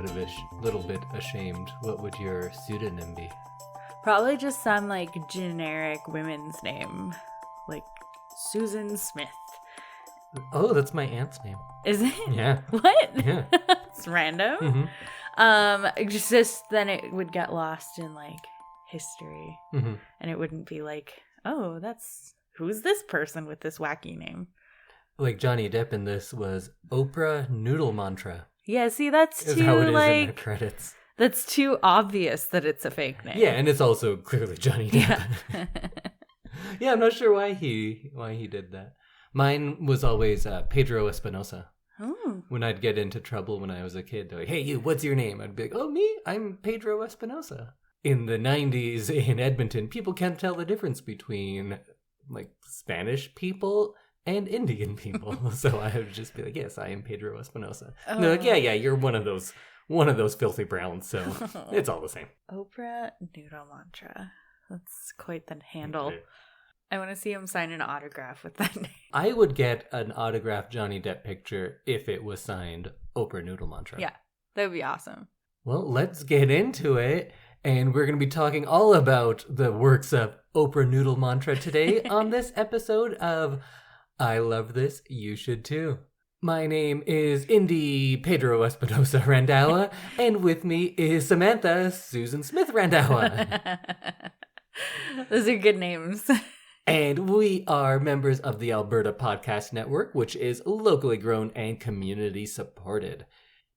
little bit ashamed. What would your pseudonym be? Probably just some like generic women's name, like Susan Smith. Oh, that's my aunt's name. Is it? Yeah. What? Yeah. It's random. Mm-hmm. Just then it would get lost in like history, Mm-hmm. and it wouldn't be like, oh, who's this person with this wacky name? Like Johnny Depp in this was Oprah Noodle Mantra. Yeah, see, that's Is too how it is in the like credits. that's too obvious that it's a fake name. Yeah, and it's also clearly Johnny Depp. Yeah. Yeah, I'm not sure why he did that. Mine was always Pedro Espinosa. Oh. When I'd get into trouble when I was a kid, they're like, "Hey, you, what's your name?" I'd be like, "Oh, me? I'm Pedro Espinosa." In the 90s in Edmonton, people can't tell the difference between like Spanish people and Indian people. So I would just be like, "Yes, I am Pedro Espinosa." Oh. And they're like, yeah, you're one of those filthy browns, so it's all the same. Oprah Noodle Mantra. That's quite the handle. I want to see him sign an autograph with that name. I would get an autographed Johnny Depp picture if it was signed Oprah Noodle Mantra. Yeah, that would be awesome. Well, let's get into it. And we're going to be talking all about the works of Oprah Noodle Mantra today on this episode of I Love This, You Should Too. My name is Indy Pedro Espinosa Randawa, and with me is Samantha Susan Smith Randawa. Those are good names. And we are members of the Alberta Podcast Network, which is locally grown and community supported.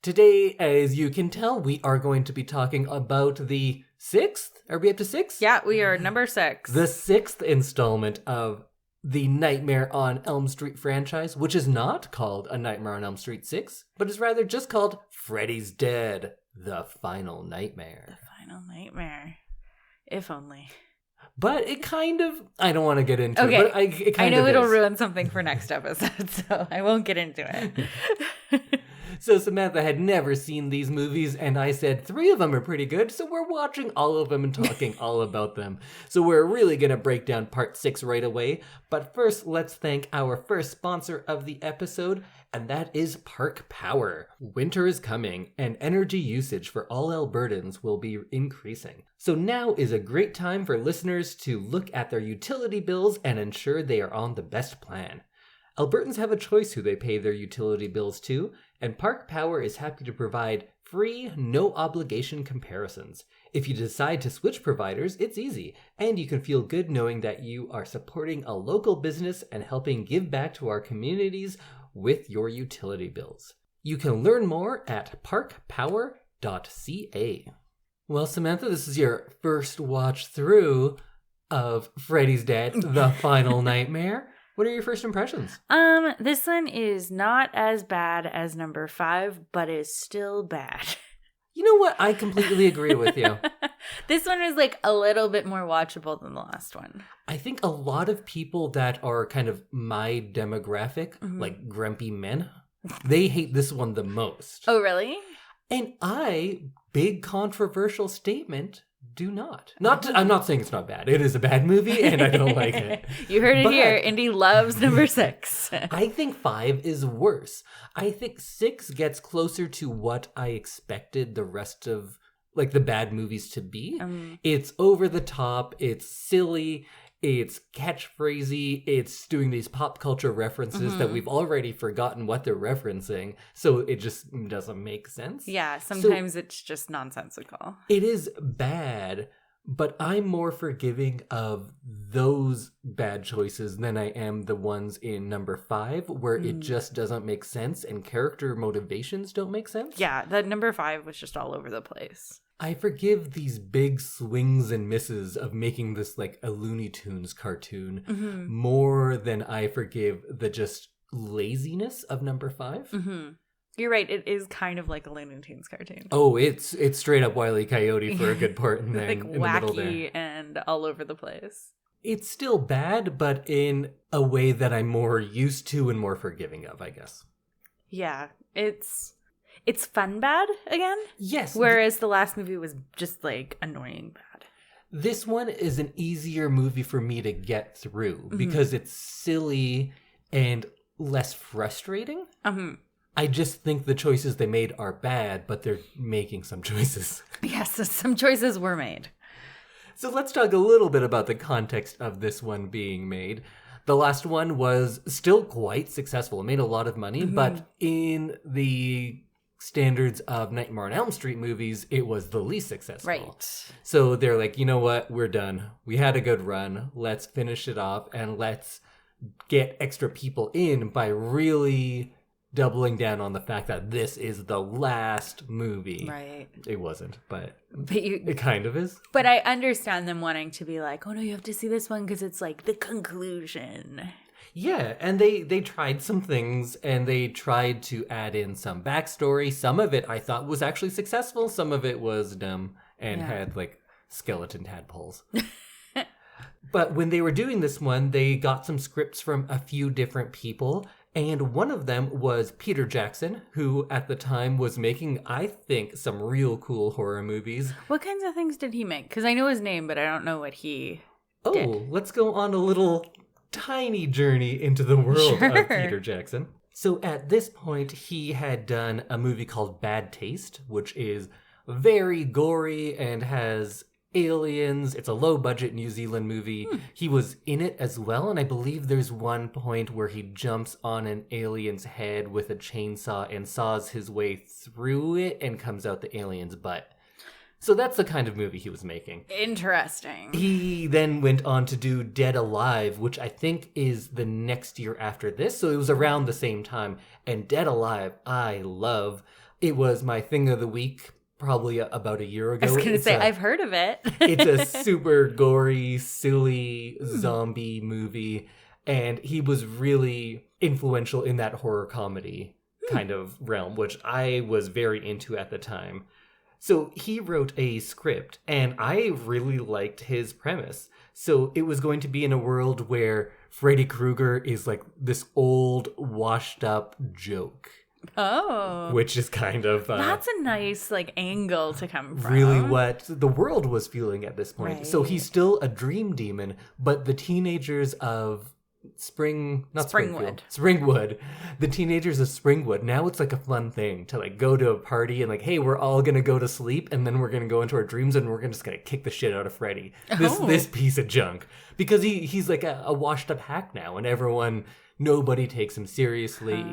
Today, as you can tell, we are going to be talking about the 6th? Are we up to 6? Yeah, we are number 6. The 6th installment of the Nightmare on Elm Street franchise, which is not called A Nightmare on Elm Street 6, but is rather just called Freddy's Dead, The Final Nightmare. The Final Nightmare. If only. But it kind of, I don't want to get into Okay. it, but it kind I know of it'll is. ruin something for next episode, so I won't get into it. So Samantha had never seen these movies, and I said 3 of them are pretty good, so we're watching all of them and talking all about them. So we're really going to break down part 6 right away. But first, let's thank our first sponsor of the episode, and that is Park Power. Winter is coming, and energy usage for all Albertans will be increasing. So now is a great time for listeners to look at their utility bills and ensure they are on the best plan. Albertans have a choice who they pay their utility bills to, and Park Power is happy to provide free, no-obligation comparisons. If you decide to switch providers, it's easy, and you can feel good knowing that you are supporting a local business and helping give back to our communities with your utility bills. You can learn more at parkpower.ca. Well, Samantha, this is your first watch through of Freddy's Dead, The Final Nightmare. What are your first impressions? This one is not as bad as number 5, but is still bad. You know what? I completely agree with you. This one is like a little bit more watchable than the last one. I think a lot of people that are kind of my demographic, Mm-hmm. like grumpy men, they hate this one the most. Oh, really? And I, big controversial statement, do not. I'm not saying it's not bad. It is a bad movie and I don't like it. You heard it But here. Indy loves number 6. I think 5 is worse. I think 6 gets closer to what I expected the rest of like the bad movies to be. It's over the top, it's silly, it's catchphrasey, it's doing these pop culture references that we've already forgotten what they're referencing, so it just doesn't make sense. Yeah, sometimes it's just nonsensical. It is bad, but I'm more forgiving of those bad choices than I am the ones in number 5, where it just doesn't make sense and character motivations don't make sense. Yeah, that number 5 was just all over the place. I forgive these big swings and misses of making this like a Looney Tunes cartoon more than I forgive the just laziness of number 5. You're right, it is kind of like a Looney Tunes cartoon. Oh, it's straight up Wile E. Coyote for a good part in there, like in the middle there. wacky and all over the place. It's still bad, but in a way that I'm more used to and more forgiving of, I guess. Yeah, it's fun bad again. Yes. Whereas the last movie was just like annoying bad. This one is an easier movie for me to get through because it's silly and less frustrating. I just think the choices they made are bad, but they're making some choices. Yes, some choices were made. So let's talk a little bit about the context of this one being made. The last one was still quite successful. It made a lot of money, but in the standards of Nightmare on Elm Street movies, it was the least successful. Right. So they're like, you know what? We're done. We had a good run. Let's finish it off and let's get extra people in by really doubling down on the fact that this is the last movie. Right. It wasn't, but you, it kind of is. But I understand them wanting to be like, oh no, you have to see this one because it's like the conclusion. Yeah, and they tried some things, and they tried to add in some backstory. Some of it I thought was actually successful. Some of it was dumb and had like skeleton tadpoles. But when they were doing this one, they got some scripts from a few different people. And one of them was Peter Jackson, who at the time was making, I think, some real cool horror movies. What kinds of things did he make? Because I know his name, but I don't know what he did. Let's go on a little tiny journey into the world of Peter Jackson. So at this point, he had done a movie called Bad Taste, which is very gory and has aliens. It's a low-budget New Zealand movie. He was in it as well, and I believe there's one point where he jumps on an alien's head with a chainsaw and saws his way through it and comes out the alien's butt. So that's the kind of movie he was making. Interesting. He then went on to do Dead Alive, which I think is the next year after this, so it was around the same time. And Dead Alive, I love. It was my thing of the week probably about a year ago. I was going to say, I've heard of it. It's a super gory, silly zombie movie, and he was really influential in that horror comedy kind of realm, which I was very into at the time. So he wrote a script, and I really liked his premise. So it was going to be in a world where Freddy Krueger is like this old, washed-up joke. Oh. Which is kind of... that's a nice, like, angle to come from. Really what the world was feeling at this point. Right. So he's still a dream demon, but the teenagers of Springwood. The teenagers of Springwood, now it's like a fun thing to like go to a party and like, hey, we're all gonna go to sleep and then we're gonna go into our dreams and we're just gonna kick the shit out of Freddy. This piece of junk. Because he's like a washed up hack now, and nobody takes him seriously.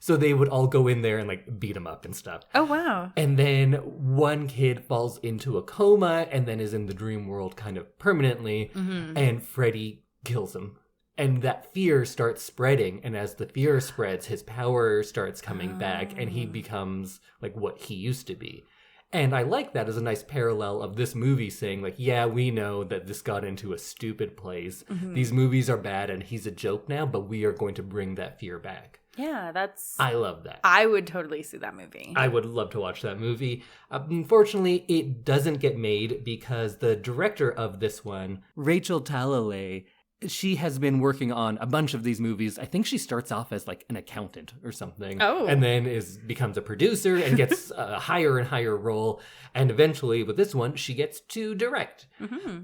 So they would all go in there and like beat him up and stuff. Oh, wow. And then one kid falls into a coma and then is in the dream world kind of permanently, and Freddy kills him. And that fear starts spreading, and as the fear spreads, his power starts coming back, and he becomes like what he used to be. And I like that as a nice parallel of this movie saying, like, yeah, we know that this got into a stupid place. These movies are bad, and he's a joke now, but we are going to bring that fear back. Yeah, I love that. I would totally see that movie. I would love to watch that movie. Unfortunately, it doesn't get made because the director of this one, Rachel Talalay, she has been working on a bunch of these movies. I think she starts off as like an accountant or something. Oh. And then becomes a producer and gets a higher and higher role. And eventually with this one, she gets to direct.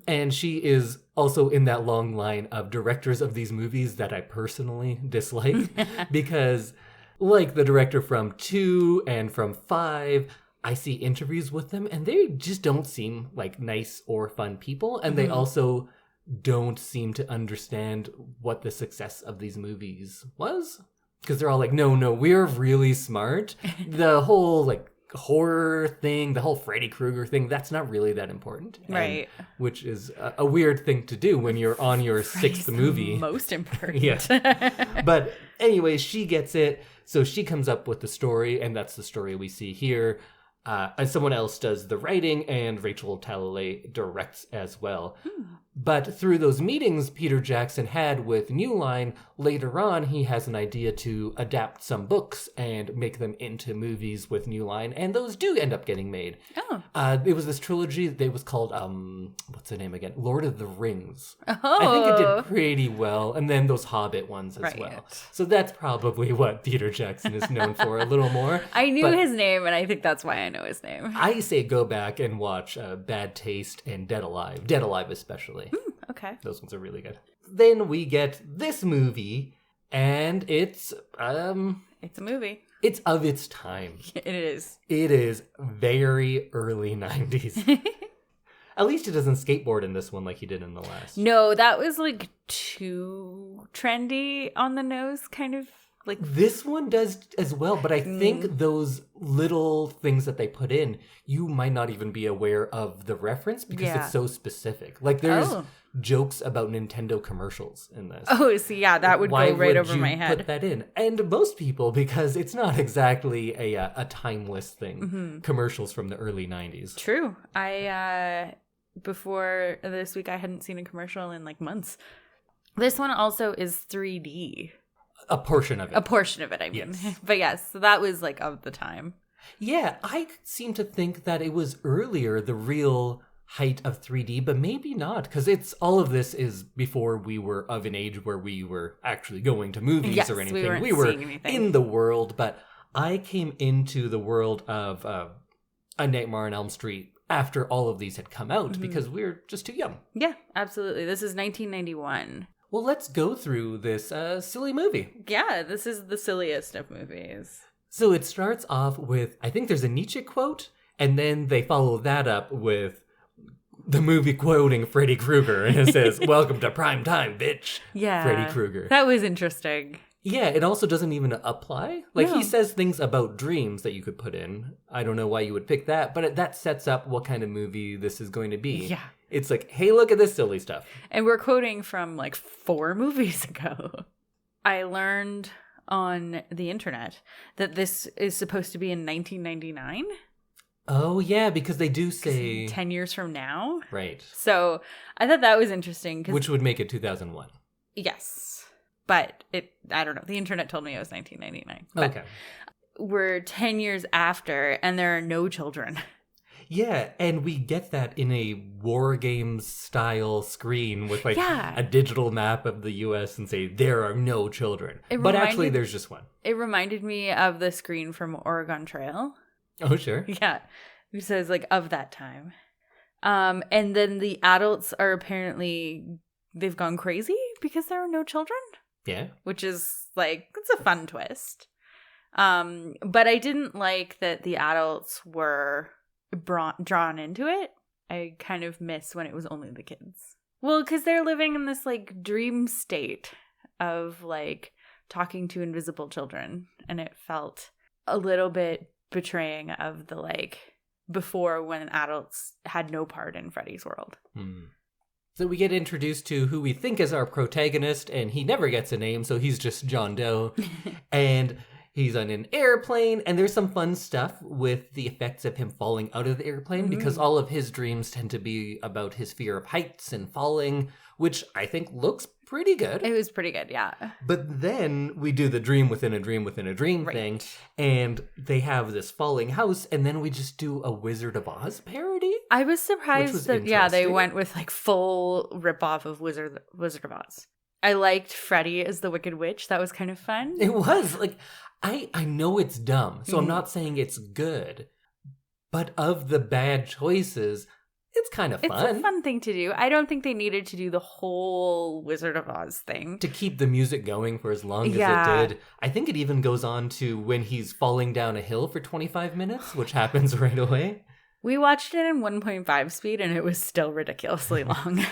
And she is also in that long line of directors of these movies that I personally dislike. Because like the director from 2 and from 5, I see interviews with them and they just don't seem like nice or fun people. And they also don't seem to understand what the success of these movies was. Because they're all like, no, we're really smart. The whole like horror thing, the whole Freddy Krueger thing, that's not really that important. Right. Which is a weird thing to do when you're on your Freddy's 6th movie. The most important. Yeah. But anyway, she gets it. So she comes up with the story, and that's the story we see here. And someone else does the writing, and Rachel Talalay directs as well. But through those meetings Peter Jackson had with New Line, later on he has an idea to adapt some books and make them into movies with New Line, and those do end up getting made. Oh. It was this trilogy that was called, what's the name again? Lord of the Rings. Oh. I think it did pretty well, and then those Hobbit ones as well. So that's probably what Peter Jackson is known for a little more. I knew his name, and I think that's why I know his name. I say go back and watch Bad Taste and Dead Alive. Dead Alive especially. Okay. Those ones are really good. Then we get this movie, and it's It's a movie. It's of its time. It is. It is very early 90s. At least he doesn't skateboard in this one like he did in the last. No, that was like too trendy on the nose, kind of. Like this one does as well, but I think those little things that they put in, you might not even be aware of the reference because it's so specific. Like there's jokes about Nintendo commercials in this. Oh, so yeah, that would go right over my head. Put that in, and most people, because it's not exactly a timeless thing. Mm-hmm. Commercials from the early 90s. True. I before this week I hadn't seen a commercial in like months. This one also is 3D. A portion of it. A portion of it, I mean. Yes. But yes, so that was like of the time. Yeah, I seem to think that it was earlier, the real height of 3D, but maybe not, because it's all of this is before we were of an age where we were actually going to movies or anything. We were in the world, but I came into the world of A Nightmare on Elm Street after all of these had come out because we were just too young. Yeah, absolutely. This is 1991. Well, let's go through this silly movie. Yeah, this is the silliest of movies. So it starts off with, I think there's a Nietzsche quote, and then they follow that up with the movie quoting Freddy Krueger, and it says, "Welcome to prime time, bitch." Yeah. Freddy Krueger. That was interesting. Yeah, it also doesn't even apply. Like, he says things about dreams that you could put in. I don't know why you would pick that, but that sets up what kind of movie this is going to be. Yeah. It's like, hey, look at this silly stuff. And we're quoting from like 4 movies ago. I learned on the internet that this is supposed to be in 1999. Oh, yeah, because they do say 10 years from now. Right. So I thought that was interesting. Which would make it 2001. Yes. But I don't know. The internet told me it was 1999. But okay. We're 10 years after, and there are no children. Yeah, and we get that in a War Games style screen with like a digital map of the US and say, there are no children. But actually, there's just one. It reminded me of the screen from Oregon Trail. Oh, sure. Yeah. It says like, of that time. And then the adults are apparently, they've gone crazy because there are no children. Yeah. Which is like, it's a fun twist. But I didn't like that the adults were drawn into it. I kind of miss when it was only the kids. Well, because they're living in this like dream state of like talking to invisible children, and it felt a little bit betraying of the like before when adults had no part in Freddy's world. So we get introduced to who we think is our protagonist, and he never gets a name, so he's just John Doe. And he's on an airplane, and there's some fun stuff with the effects of him falling out of the airplane, because all of his dreams tend to be about his fear of heights and falling, which I think looks pretty good. It was pretty good, yeah. But then we do the dream within a dream within a dream thing, and they have this falling house, and then we just do a Wizard of Oz parody. I was surprised that, they went with like full ripoff of Wizard of Oz. I liked Freddy as the Wicked Witch. That was kind of fun. It was. Like, I know it's dumb, so I'm not saying it's good. But of the bad choices, it's kind of fun. It's a fun thing to do. I don't think they needed to do the whole Wizard of Oz thing. To keep the music going for as long as it did. I think it even goes on to when he's falling down a hill for 25 minutes, which happens right away. We watched it in 1.5 speed, and it was still ridiculously long.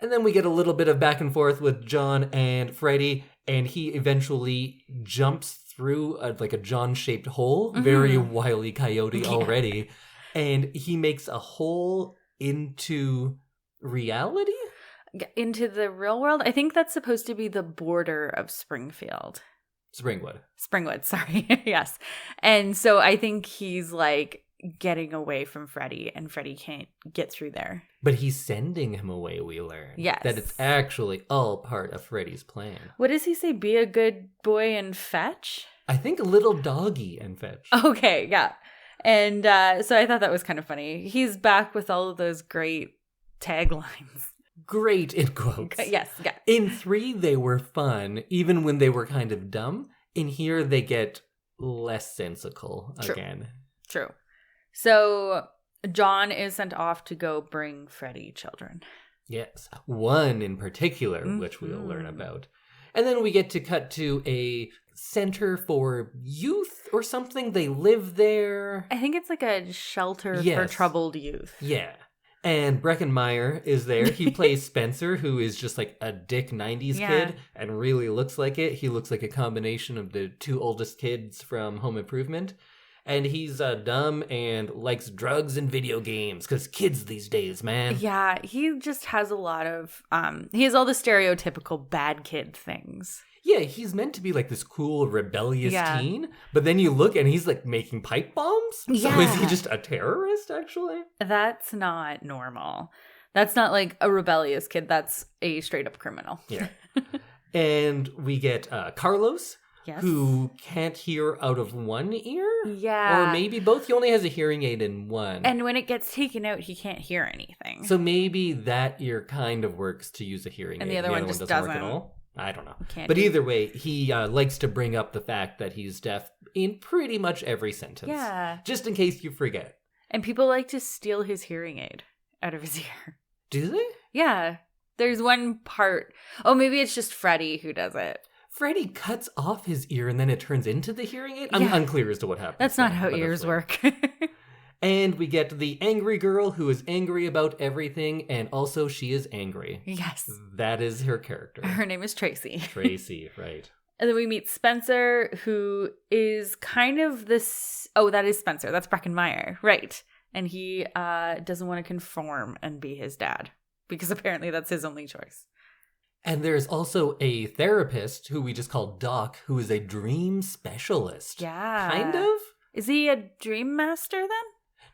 And then we get a little bit of back and forth with John and Freddy, and he eventually jumps through a John-shaped hole, very Wile E. Coyote already, and he makes a hole into reality? Into the real world? I think that's supposed to be the border of Springwood, sorry. Yes. And so I think he's like getting away from Freddy, and Freddy can't get through there. But he's sending him away, we learn. Yes. That it's actually all part of Freddy's plan. What does he say? Be a good boy and fetch? I think a little doggy and fetch. Okay, yeah. And so I thought that was kind of funny. He's back with all of those great taglines. Great in quotes. Yes, yeah. In 3, they were fun, even when they were kind of dumb. In here, they get less sensical again. True. So John is sent off to go bring Freddy children. Yes. One in particular, which we'll learn about. And then we get to cut to a center for youth or something. They live there. I think it's like a shelter for Yes. troubled youth. Yeah. And Breckenmeyer is there. He plays Spencer, who is just like a dick 90s kid and really looks like it. He looks like a combination of the two oldest kids from Home Improvement. And he's dumb and likes drugs and video games because kids these days, man. Yeah, he just has a lot of, he has all the stereotypical bad kid things. Yeah, he's meant to be like this cool, rebellious teen, but then you look and he's like making pipe bombs? Yeah. So is he just a terrorist, actually? That's not normal. That's not like a rebellious kid. That's a straight up criminal. Yeah. And we get Carlos, Yes. who can't hear out of one ear? Yeah. Or maybe both. He only has a hearing aid in one. And when it gets taken out, he can't hear anything. So maybe that ear kind of works to use a hearing And aid. the other one just work doesn't. at all. I don't know. Can't But do- either way, he likes to bring up the fact that he's deaf in pretty much every sentence. Yeah. Just in case you forget. And people like to steal his hearing aid out of his ear. Do they? Yeah. There's one part. Oh, maybe it's just Freddy who does it. Freddy cuts off his ear and then it turns into the hearing aid? I'm Yeah. unclear as to what happens. That's not there, how but ears that's work. And we get the angry girl who is angry about everything, and also she is angry. Yes. That is her character. Her name is Tracy. Tracy, right. And then we meet Spencer, who is kind of this... Oh, that is Spencer. That's Breckenmeyer. Right. And he doesn't want to conform and be his dad, because apparently that's his only choice. And there's also a therapist who we just call Doc, who is a dream specialist. Yeah. Kind of? Is he a dream master then?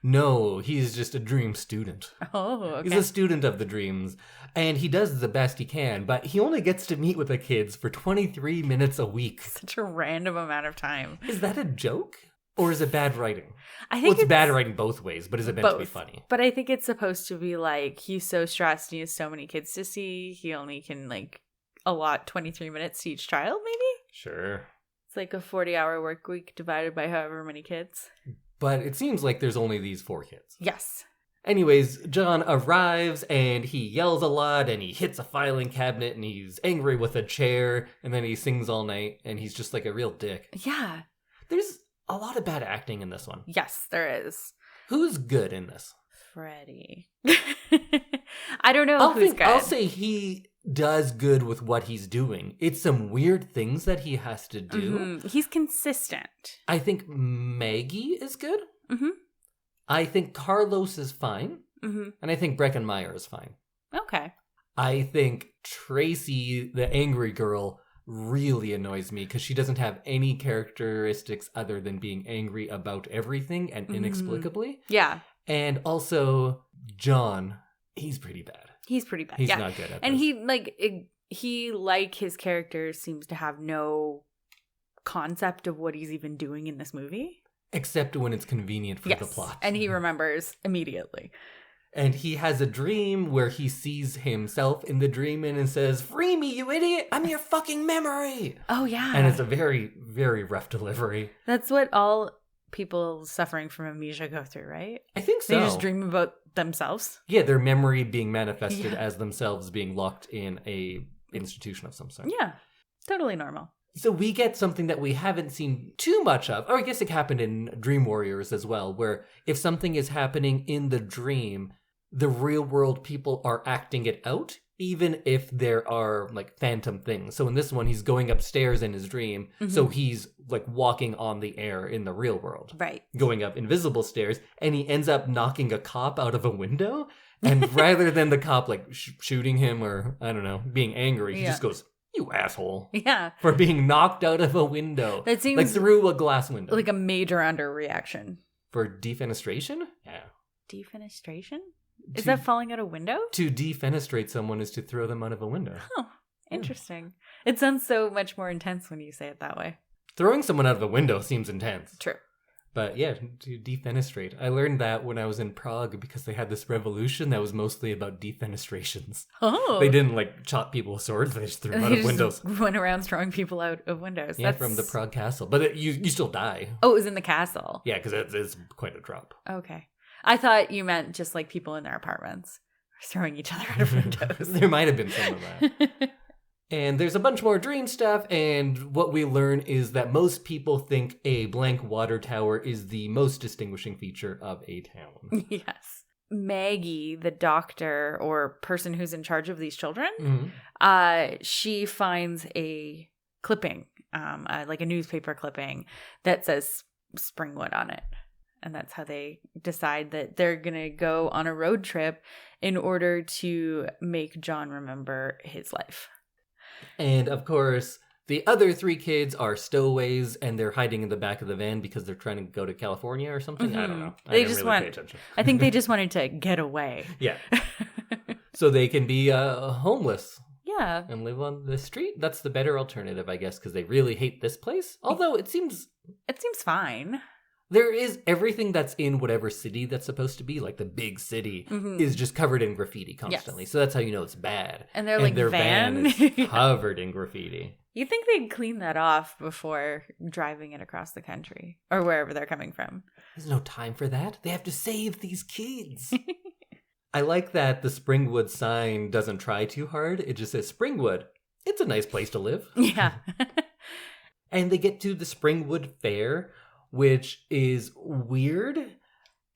No, he's just a dream student. Oh, okay. He's a student of the dreams, and he does the best he can, but he only gets to meet with the kids for 23 minutes a week. Such a random amount of time. Is that a joke? Or is it bad writing? I think It's bad writing both ways, but is it meant to be both. funny? But I think it's supposed to be like, he's so stressed and he has so many kids to see, he only can like allot 23 minutes to each child, maybe? Sure. It's like a 40-hour work week divided by however many kids. But it seems like there's only these 4 kids. Yes. Anyways, John arrives and he yells a lot and he hits a filing cabinet and he's angry with a chair and then he sings all night and he's just like a real dick. Yeah. There's a lot of bad acting in this one. Yes, there is. Who's good in this? Freddy. I don't know who's good. I'll say he does good with what he's doing. It's some weird things that he has to do. Mhm. He's consistent. I think Maggie is good. Mm-hmm. I think Carlos is fine. Mm-hmm. And I think Breckenmeyer is fine. Okay. I think Tracy, the angry girl, really annoys me because she doesn't have any characteristics other than being angry about everything and inexplicably. Yeah. And also, John, he's pretty bad. He's pretty bad. He's yeah. not good at And this. he like his character seems to have no concept of what he's even doing in this movie. Except when it's convenient for the plot. And he remembers immediately. And he has a dream where he sees himself in the dream and says, "Free me, you idiot! I'm your fucking memory!" Oh, yeah. And it's a very, very rough delivery. That's what all people suffering from amnesia go through, right? I think so. They just dream about themselves. Yeah, their memory being manifested Yeah. as themselves being locked in a institution of some sort. Yeah. Totally normal. So we get something that we haven't seen too much of. Or I guess it happened in Dream Warriors as well, where if something is happening in the dream, the real world people are acting it out, even if there are like phantom things. So in this one, he's going upstairs in his dream. So he's like walking on the air in the real world. Right. Going up invisible stairs, and he ends up knocking a cop out of a window. And rather than the cop like shooting him or, I don't know, being angry, he just goes, "You asshole," Yeah. for being knocked out of a window. That seems like through a glass window. like a major underreaction. For defenestration? Yeah. Defenestration? Is that falling out a window? To defenestrate someone is to throw them out of a window. Oh, interesting. It sounds so much more intense when you say it that way. Throwing someone out of a window seems intense. True. But yeah, to defenestrate. I learned that when I was in Prague because they had this revolution that was mostly about defenestrations. Oh. They didn't like chop people with swords, they just threw them out They of windows. just went around throwing people out of windows. Yeah, from the Prague castle. But you still die. Oh, it was in the castle. Yeah, because it's quite a drop. Okay. I thought you meant just like people in their apartments throwing each other out of windows. There might have been some of that. And there's a bunch more dream stuff, and what we learn is that most people think a blank water tower is the most distinguishing feature of a town. Yes. Maggie, the doctor or person who's in charge of these children, she finds a clipping, like a newspaper clipping that says Springwood on it. And that's how they decide that they're going to go on a road trip in order to make John remember his life. And of course, the other 3 kids are stowaways, and they're hiding in the back of the van because they're trying to go to California or something. I don't know. They just pay attention. I think they just wanted to get away. Yeah. So they can be homeless. Yeah. And live on the street. That's the better alternative, I guess, because they really hate this place. Although it seems fine. There is everything that's in whatever city that's supposed to be, like the big city, is just covered in graffiti constantly. Yes. So that's how you know it's bad. And their van is covered in graffiti. You'd think they'd clean that off before driving it across the country or wherever they're coming from. There's no time for that. They have to save these kids. I like that the Springwood sign doesn't try too hard. It just says Springwood. It's a nice place to live. Yeah. And they get to the Springwood Fair, which is weird,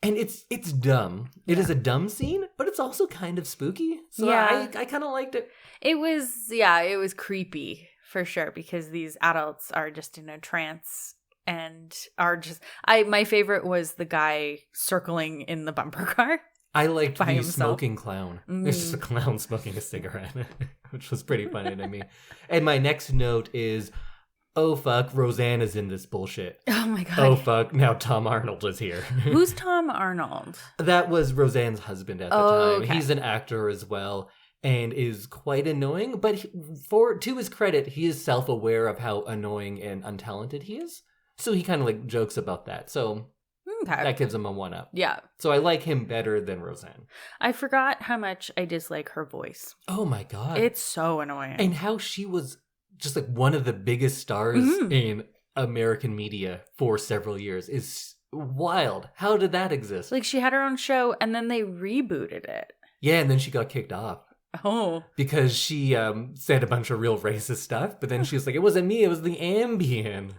and it's dumb. It is a dumb scene, but it's also kind of spooky. So yeah. I kind of liked it. It was creepy for sure because these adults are just in a trance and are just. My favorite was the guy circling in the bumper car. I liked the smoking clown. There's just a clown smoking a cigarette, which was pretty funny to me. And my next note is, oh, fuck, Rosanne is in this bullshit. Oh, my God. Oh, fuck, now Tom Arnold is here. Who's Tom Arnold? That was Rosanne's husband at the time. Okay. He's an actor as well and is quite annoying. But to his credit, he is self-aware of how annoying and untalented he is. So he kind of like jokes about that. So that gives him a 1-up. Yeah. So I like him better than Rosanne. I forgot how much I dislike her voice. Oh, my God. It's so annoying. And how she was just like one of the biggest stars in American media for several years is wild. How did that exist? Like she had her own show and then they rebooted it. Yeah, and then she got kicked off. Oh. Because she said a bunch of real racist stuff, but then she was like, it wasn't me, it was the Ambien.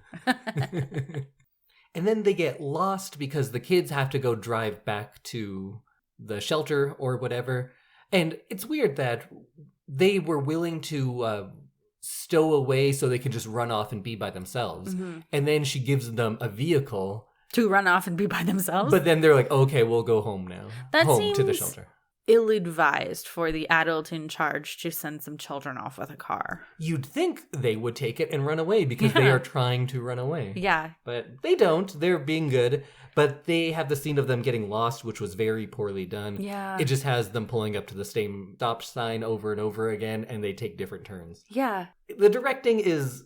And then they get lost because the kids have to go drive back to the shelter or whatever. And it's weird that they were willing to stow away so they can just run off and be by themselves. And then she gives them a vehicle to run off and be by themselves. But then they're like, okay, we'll go home now. That home seems to the shelter. Ill-advised for the adult in charge to send some children off with a car. You'd think they would take it and run away because they are trying to run away. Yeah. But they don't. They're being good. But they have the scene of them getting lost, which was very poorly done. Yeah. It just has them pulling up to the same stop sign over and over again, and they take different turns. Yeah. The directing is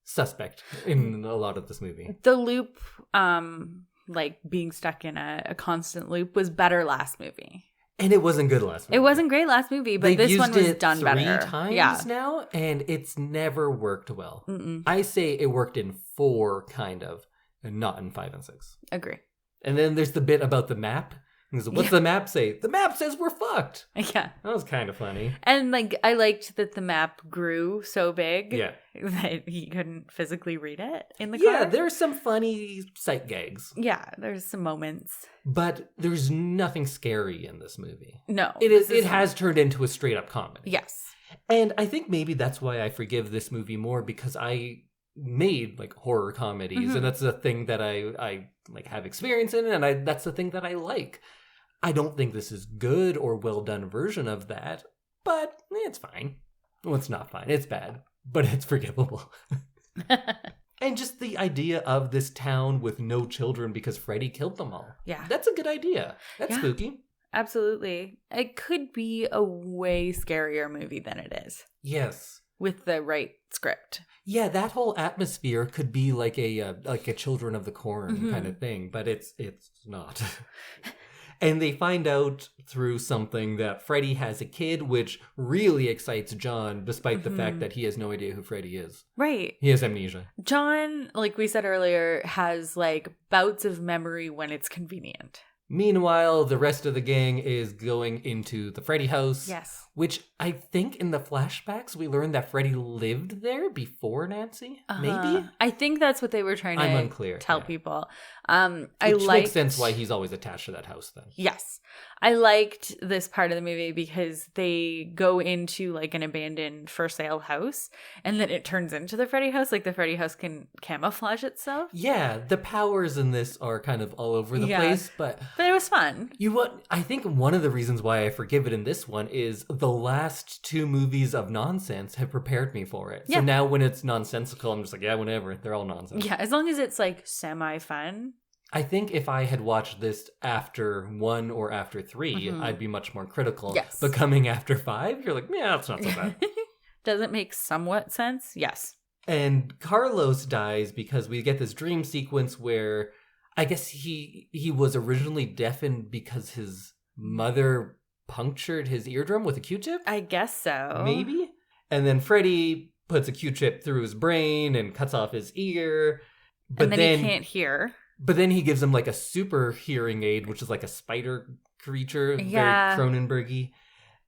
suspect in a lot of this movie. The loop, like being stuck in a constant loop, was better last movie. And it wasn't good last movie. It wasn't great last movie, but this one was done better. They've used it 3 times now, and it's never worked well. I say it worked in 4, kind of, and not in 5 and 6. Agree. And then there's the bit about the map. What's the map say? The map says we're fucked. Yeah. That was kind of funny. And I liked that the map grew so big that he couldn't physically read it in the car. Yeah, there's some funny sight gags. Yeah, there's some moments. But there's nothing scary in this movie. No. It has turned into a straight up comedy. Yes. And I think maybe that's why I forgive this movie more, because I made like horror comedies, and that's the thing that I like have experience in, and that's the thing that I like. I don't think this is good or well done version of that, but it's fine. Well, it's not fine. It's bad, but it's forgivable. And just the idea of this town with no children because Freddy killed them all. Yeah. That's a good idea. That's spooky. Absolutely. It could be a way scarier movie than it is. Yes. With the right script. Yeah, that whole atmosphere could be like a Children of the Corn kind of thing, but it's not. And they find out through something that Freddy has a kid, which really excites John, despite the fact that he has no idea who Freddy is. Right. He has amnesia. John, like we said earlier, has like bouts of memory when it's convenient. Meanwhile, the rest of the gang is going into the Freddy house. Yes. Which I think in the flashbacks we learned that Freddy lived there before Nancy. Maybe? I think that's what they were trying I'm to unclear, tell yeah. people. Which makes sense why he's always attached to that house then. Yes. I liked this part of the movie because they go into like an abandoned for sale house and then it turns into the Freddy house. Like the Freddy house can camouflage itself. Yeah, the powers in this are kind of all over the place, but it was fun. I think one of the reasons why I forgive it in this one is the last 2 movies of nonsense have prepared me for it. So now when it's nonsensical, I'm just like, yeah, whatever. They're all nonsense. Yeah, as long as it's like semi-fun. I think if I had watched this after 1 or after 3, I'd be much more critical. Yes. But coming after 5, you're like, yeah, that's not so bad. Does it make somewhat sense? Yes. And Carlos dies because we get this dream sequence where I guess he was originally deafened because his mother punctured his eardrum with a Q-tip? I guess so. Maybe? And then Freddy puts a Q-tip through his brain and cuts off his ear. But and then he can't hear. But then he gives him like a super hearing aid, which is like a spider creature, very Cronenberg-y.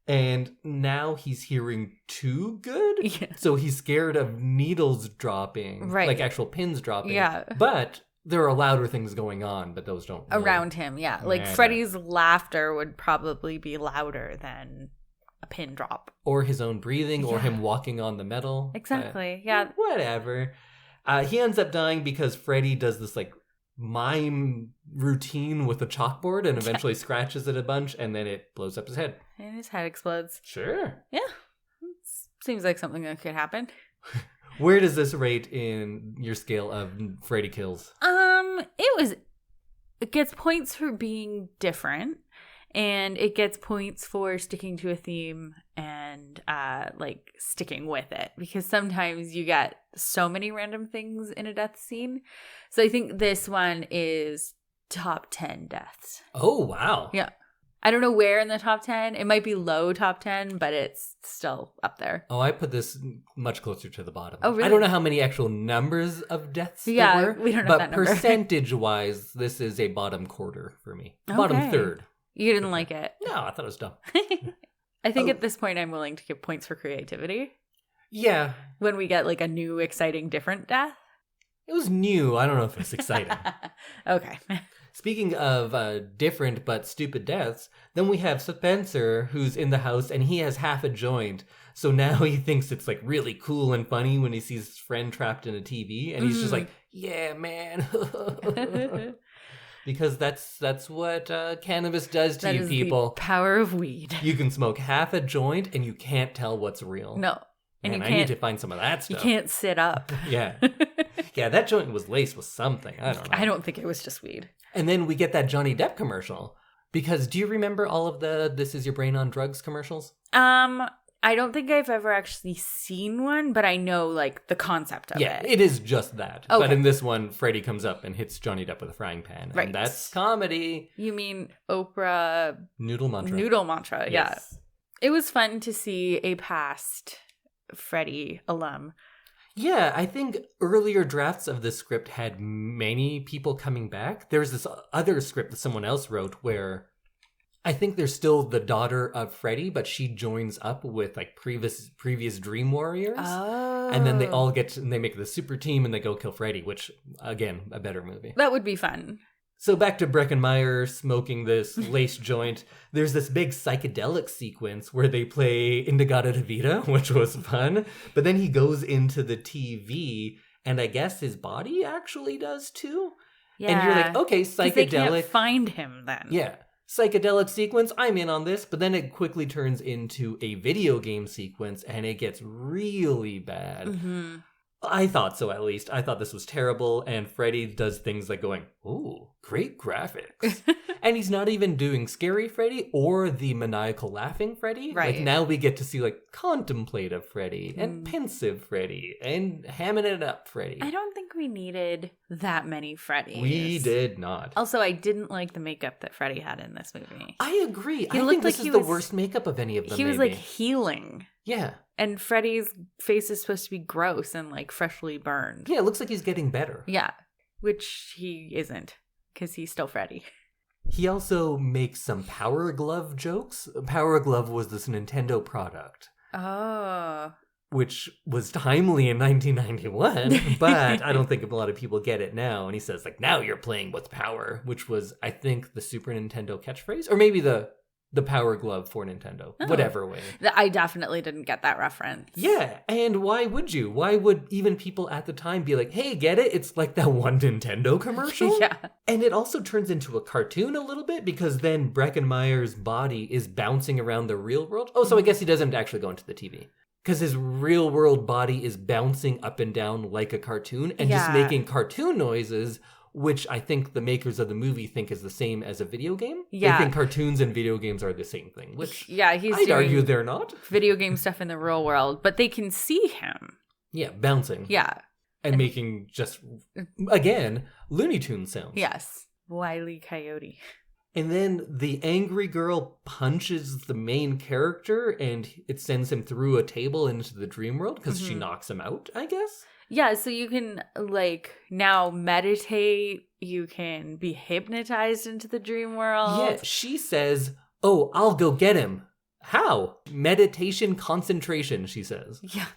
And now he's hearing too good. Yeah. So he's scared of needles dropping. Right. Like actual pins dropping. Yeah. But there are louder things going on, but those don't really around him, yeah. Like Freddy's laughter would probably be louder than a pin drop. Or his own breathing, or him walking on the metal. Exactly, yeah. Whatever. He ends up dying because Freddy does this like mime routine with a chalkboard and eventually scratches it a bunch and then it blows up his head. And his head explodes. Sure. Yeah. Seems like something that could happen. Where does this rate in your scale of Freddy kills? It gets points for being different, and it gets points for sticking to a theme and like sticking with it, because sometimes you get so many random things in a death scene. So I think this one is top 10 deaths. Oh, wow. Yeah. I don't know where in the top 10. It might be low top 10, but it's still up there. Oh, I put this much closer to the bottom. Oh, really? I don't know how many actual numbers of deaths there were. We don't know but that number. percentage-wise, this is a bottom quarter for me. Bottom third. You didn't like it? No, I thought it was dumb. I think at this point I'm willing to give points for creativity. Yeah. When we get like a new, exciting, different death. It was new. I don't know if it's exciting. Okay. Speaking of different but stupid deaths, then we have Spencer, who's in the house, and he has half a joint. So now he thinks it's like really cool and funny when he sees his friend trapped in a TV, and he's just like, yeah, man. Because that's what cannabis does to you people. The power of weed. You can smoke half a joint, and you can't tell what's real. No. And man, I need to find some of that stuff. You can't sit up. Yeah. Yeah, that joint was laced with something. I don't know. I don't think it was just weed. And then we get that Johnny Depp commercial. Because do you remember all of the This Is Your Brain on Drugs commercials? I don't think I've ever actually seen one, but I know like the concept of it. Yeah, it is just that. Okay. But in this one, Freddy comes up and hits Johnny Depp with a frying pan. Right. And that's comedy. You mean Oprah... Noodle Mantra. Noodle Mantra, Yes. yeah. It was fun to see a past Freddy alum. Yeah, I think earlier drafts of this script had many people coming back. There was this other script that someone else wrote where I think there's still the daughter of Freddy, but she joins up with like previous Dream Warriors. Oh. And then they all they make the super team and they go kill Freddy, which, again, a better movie. That would be fun. So back to Breckenmeyer smoking this lace joint. There's this big psychedelic sequence where they play Indigada de Vida, which was fun. But then he goes into the TV, and I guess his body actually does too. Yeah. And you're like, okay, psychedelic. They can't find him then. Yeah. Psychedelic sequence, I'm in on this. But then it quickly turns into a video game sequence, and it gets really bad. Mm-hmm. I thought so, at least. I thought this was terrible, and Freddy does things like going, ooh, great graphics. And he's not even doing scary Freddy or the maniacal laughing Freddy. Right. Like, now we get to see, like, contemplative Freddy and pensive Freddy and hamming it up Freddy. I don't think we needed that many Freddys. We did not. Also, I didn't like the makeup that Freddy had in this movie. I agree. I looked think this like is the worst makeup of any of them, He was, like, healing. Yeah. And Freddy's face is supposed to be gross and like freshly burned. Yeah, it looks like he's getting better. Yeah, which he isn't, because he's still Freddy. He also makes some Power Glove jokes. Power Glove was this Nintendo product. Oh. Which was timely in 1991, but I don't think a lot of people get it now. And he says, like, now you're playing with power, which was, I think, the Super Nintendo catchphrase, or maybe the Power Glove for Nintendo, whatever way. I definitely didn't get that reference. Yeah, and why would you? Why would even people at the time be like, hey, get it? It's like that one Nintendo commercial. Yeah. And it also turns into a cartoon a little bit, because then Breckenmeyer's body is bouncing around the real world. Oh, so I guess he doesn't actually go into the TV. Because his real world body is bouncing up and down like a cartoon and just making cartoon noises, which I think the makers of the movie think is the same as a video game. Yeah. They think cartoons and video games are the same thing, which I'd argue they're not. Video game stuff in the real world, but they can see him. Yeah, bouncing. Yeah. And making just, again, Looney Tunes sounds. Yes. Wile E. Coyote. And then the angry girl punches the main character and it sends him through a table into the dream world because she knocks him out, I guess. Yeah, so you can, like, now meditate. You can be hypnotized into the dream world. Yeah, she says, oh, I'll go get him. How? Meditation concentration, she says. Yeah.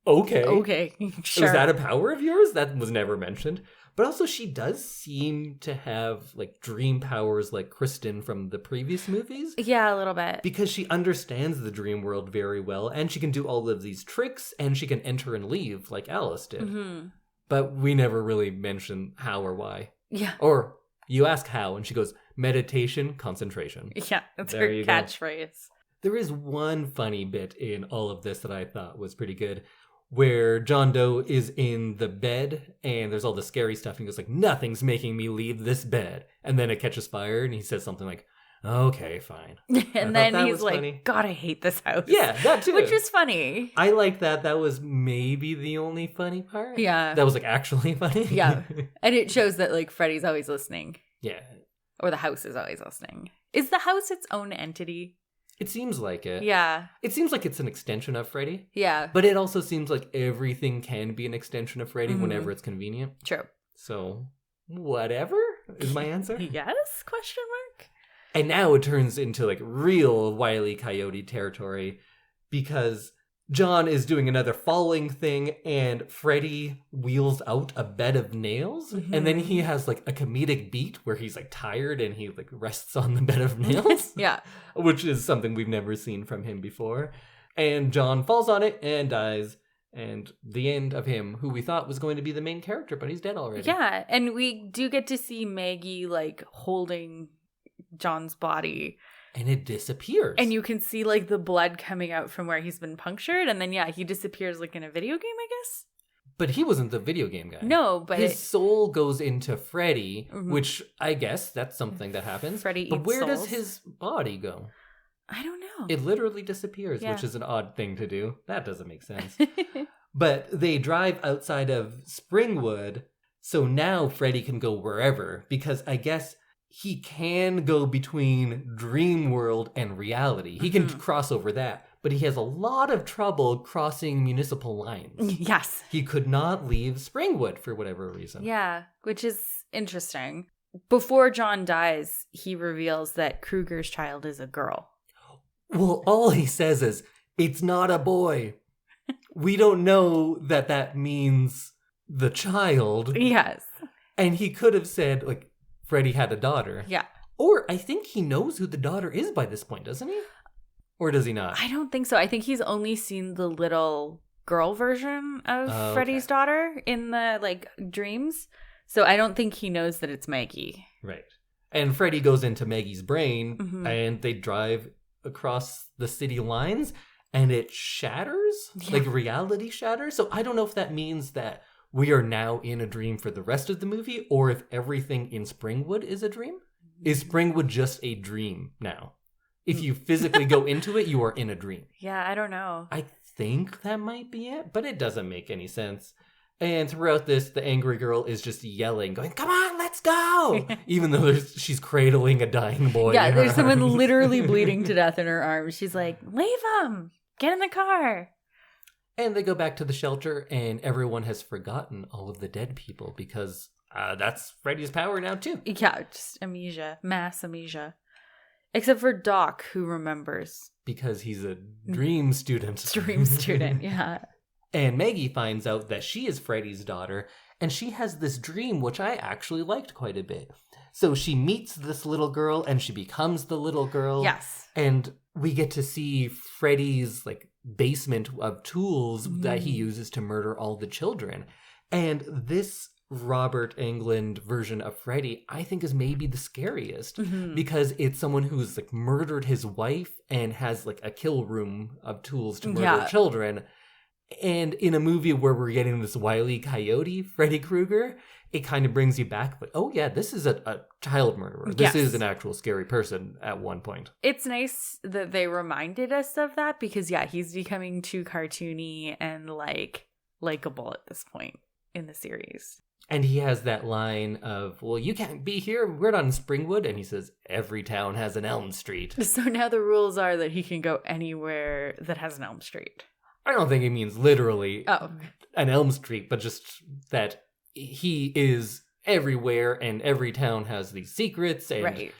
Okay, sure. Was that a power of yours? That was never mentioned. But also, she does seem to have, like, dream powers like Kristen from the previous movies. Yeah, a little bit. Because she understands the dream world very well, and she can do all of these tricks, and she can enter and leave like Alice did. Mm-hmm. But we never really mention how or why. Yeah. Or you ask how, and she goes, meditation, concentration. Yeah, that's her catchphrase. There is one funny bit in all of this that I thought was pretty good, where John Doe is in the bed and there's all the scary stuff and he goes like, nothing's making me leave this bed. And then it catches fire and he says something like, okay, fine. And then he's like, funny. God, I hate this house. Yeah, that too. Which was funny. I liked that. That was maybe the only funny part. Yeah. That was like actually funny. Yeah. And it shows that like Freddy's always listening. Yeah. Or the house is always listening. Is the house its own entity? It seems like it. Yeah. It seems like it's an extension of Freddy. Yeah. But it also seems like everything can be an extension of Freddy whenever it's convenient. True. So, whatever is my answer. Yes? Question mark? And now it turns into like real Wile E. Coyote territory because John is doing another falling thing and Freddy wheels out a bed of nails. Mm-hmm. And then he has like a comedic beat where he's like tired and he like rests on the bed of nails. Yeah. Which is something we've never seen from him before. And John falls on it and dies. And the end of him, who we thought was going to be the main character, but he's dead already. Yeah. And we do get to see Maggie like holding John's body. And it disappears. And you can see, like, the blood coming out from where he's been punctured. And then, yeah, he disappears, like, in a video game, I guess? But he wasn't the video game guy. No, but... His soul goes into Freddy, which I guess that's something that happens. Freddy But where souls. does his body go? I don't know. It literally disappears, which is an odd thing to do. That doesn't make sense. But they drive outside of Springwood, so now Freddy can go wherever. Because I guess... he can go between dream world and reality. He can cross over that, but he has a lot of trouble crossing municipal lines. Yes. He could not leave Springwood for whatever reason. Yeah, which is interesting. Before John dies, he reveals that Krueger's child is a girl. Well, all he says is, it's not a boy. We don't know that that means the child. Yes. And he could have said, like, Freddy had a daughter. Yeah. Or I think he knows who the daughter is by this point, doesn't he? Or does he not? I don't think so. I think he's only seen the little girl version of Freddy's daughter in the, like, dreams. So I don't think he knows that it's Maggie. Right. And Freddy goes into Maggie's brain, and they drive across the city lines, and it shatters? Yeah. Like, reality shatters? So I don't know if that means that we are now in a dream for the rest of the movie, or if everything in Springwood is a dream. Is Springwood just a dream now? If you physically go into it, you are in a dream. Yeah, I don't know. I think that might be it, but it doesn't make any sense. And throughout this, the angry girl is just yelling, going, come on, let's go! Even though she's cradling a dying boy. Yeah, there's someone literally bleeding to death in her arms. She's like, leave him! Get in the car! And they go back to the shelter, and everyone has forgotten all of the dead people because that's Freddy's power now too. Yeah, just amnesia, mass amnesia. Except for Doc, who remembers. Because he's a dream student. Dream student, yeah. And Maggie finds out that she is Freddy's daughter, and she has this dream, which I actually liked quite a bit. So she meets this little girl, and she becomes the little girl. Yes. And we get to see Freddy's, like, basement of tools that he uses to murder all the children. And this Robert Englund version of Freddy, I think, is maybe the scariest because it's someone who's like murdered his wife and has like a kill room of tools to murder children. And in a movie where we're getting this Wile E. Coyote, Freddy Krueger, it kind of brings you back. But oh yeah, this is a child murderer. This is an actual scary person at one point. It's nice that they reminded us of that because he's becoming too cartoony and like likable at this point in the series. And he has that line of, well, you can't be here. We're not in Springwood. And he says, every town has an Elm Street. So now the rules are that he can go anywhere that has an Elm Street. I don't think it means literally an Elm Street, but just that he is everywhere and every town has these secrets and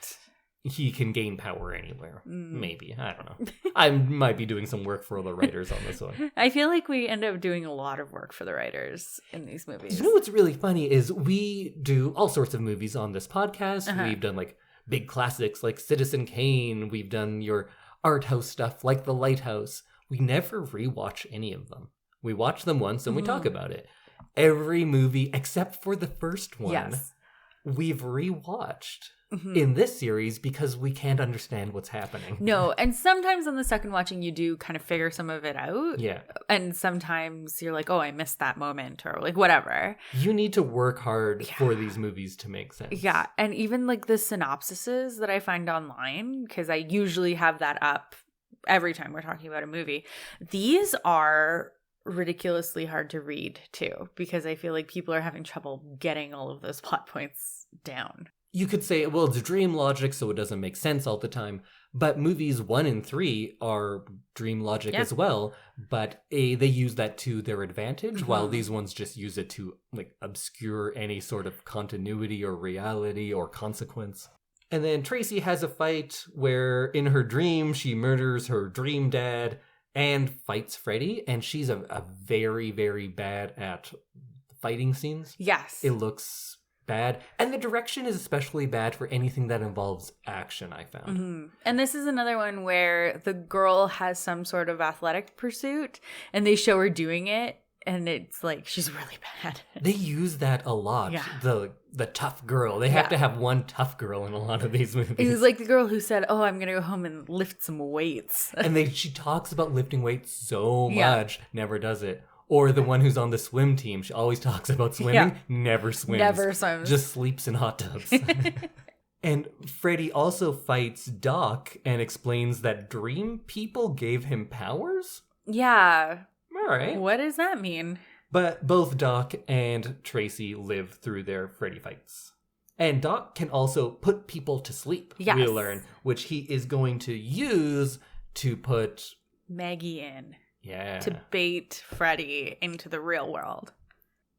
he can gain power anywhere. Maybe. I don't know. I might be doing some work for the writers on this one. I feel like we end up doing a lot of work for the writers in these movies. You know what's really funny is we do all sorts of movies on this podcast. We've done like big classics like Citizen Kane. We've done your art house stuff like The Lighthouse. We never rewatch any of them. We watch them once and we talk about it. Every movie except for the first one, we've rewatched. In this series because we can't understand what's happening. No, and sometimes on the second watching you do kind of figure some of it out. Yeah. And sometimes you're like, oh, I missed that moment or like whatever. You need to work hard for these movies to make sense. Yeah, and even like the synopsises that I find online, because I usually have that up every time we're talking about a movie. These are ridiculously hard to read too, because I feel like people are having trouble getting all of those plot points down. You could say, well, it's dream logic, so it doesn't make sense all the time. But movies 1 and 3 are dream logic as well. But they use that to their advantage, while these ones just use it to like obscure any sort of continuity or reality or consequence. And then Tracy has a fight where in her dream, she murders her dream dad and fights Freddy. And she's a very, very bad at fighting scenes. Yes. It looks bad, and the direction is especially bad for anything that involves action, I found. And this is another one where the girl has some sort of athletic pursuit and they show her doing it and it's like she's really bad. They use that a lot. The tough girl. They have to have one tough girl in a lot of these movies. It was like the girl who said, oh, I'm gonna go home and lift some weights. And she talks about lifting weights so much, never does it. Or the one who's on the swim team. She always talks about swimming, never swims. Never swims. Just sleeps in hot tubs. And Freddy also fights Doc and explains that dream people gave him powers? Yeah. All right. What does that mean? But both Doc and Tracy live through their Freddy fights. And Doc can also put people to sleep, we learn, which he is going to use to put Maggie in. Yeah. To bait Freddy into the real world.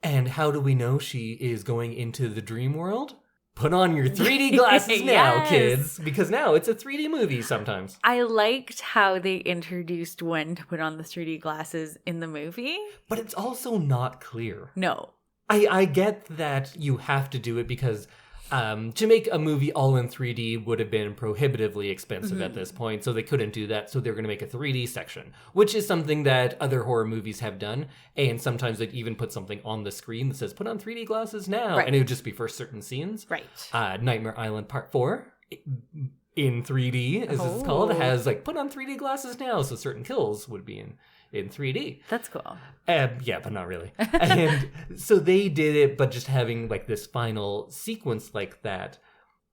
And how do we know she is going into the dream world? Put on your 3D glasses now, kids. Because now it's a 3D movie sometimes. I liked how they introduced when to put on the 3D glasses in the movie. But it's also not clear. No. I get that you have to do it because to make a movie all in 3D would have been prohibitively expensive at this point, so they couldn't do that, so they're going to make a 3D section, which is something that other horror movies have done, and sometimes they'd even put something on the screen that says, put on 3D glasses now, and it would just be for certain scenes. Right. Nightmare Island Part 4, in 3D, as it's called, has, like, put on 3D glasses now, so certain kills would be in 3D. That's cool. Yeah, but not really. And so they did it, but just having like this final sequence like that.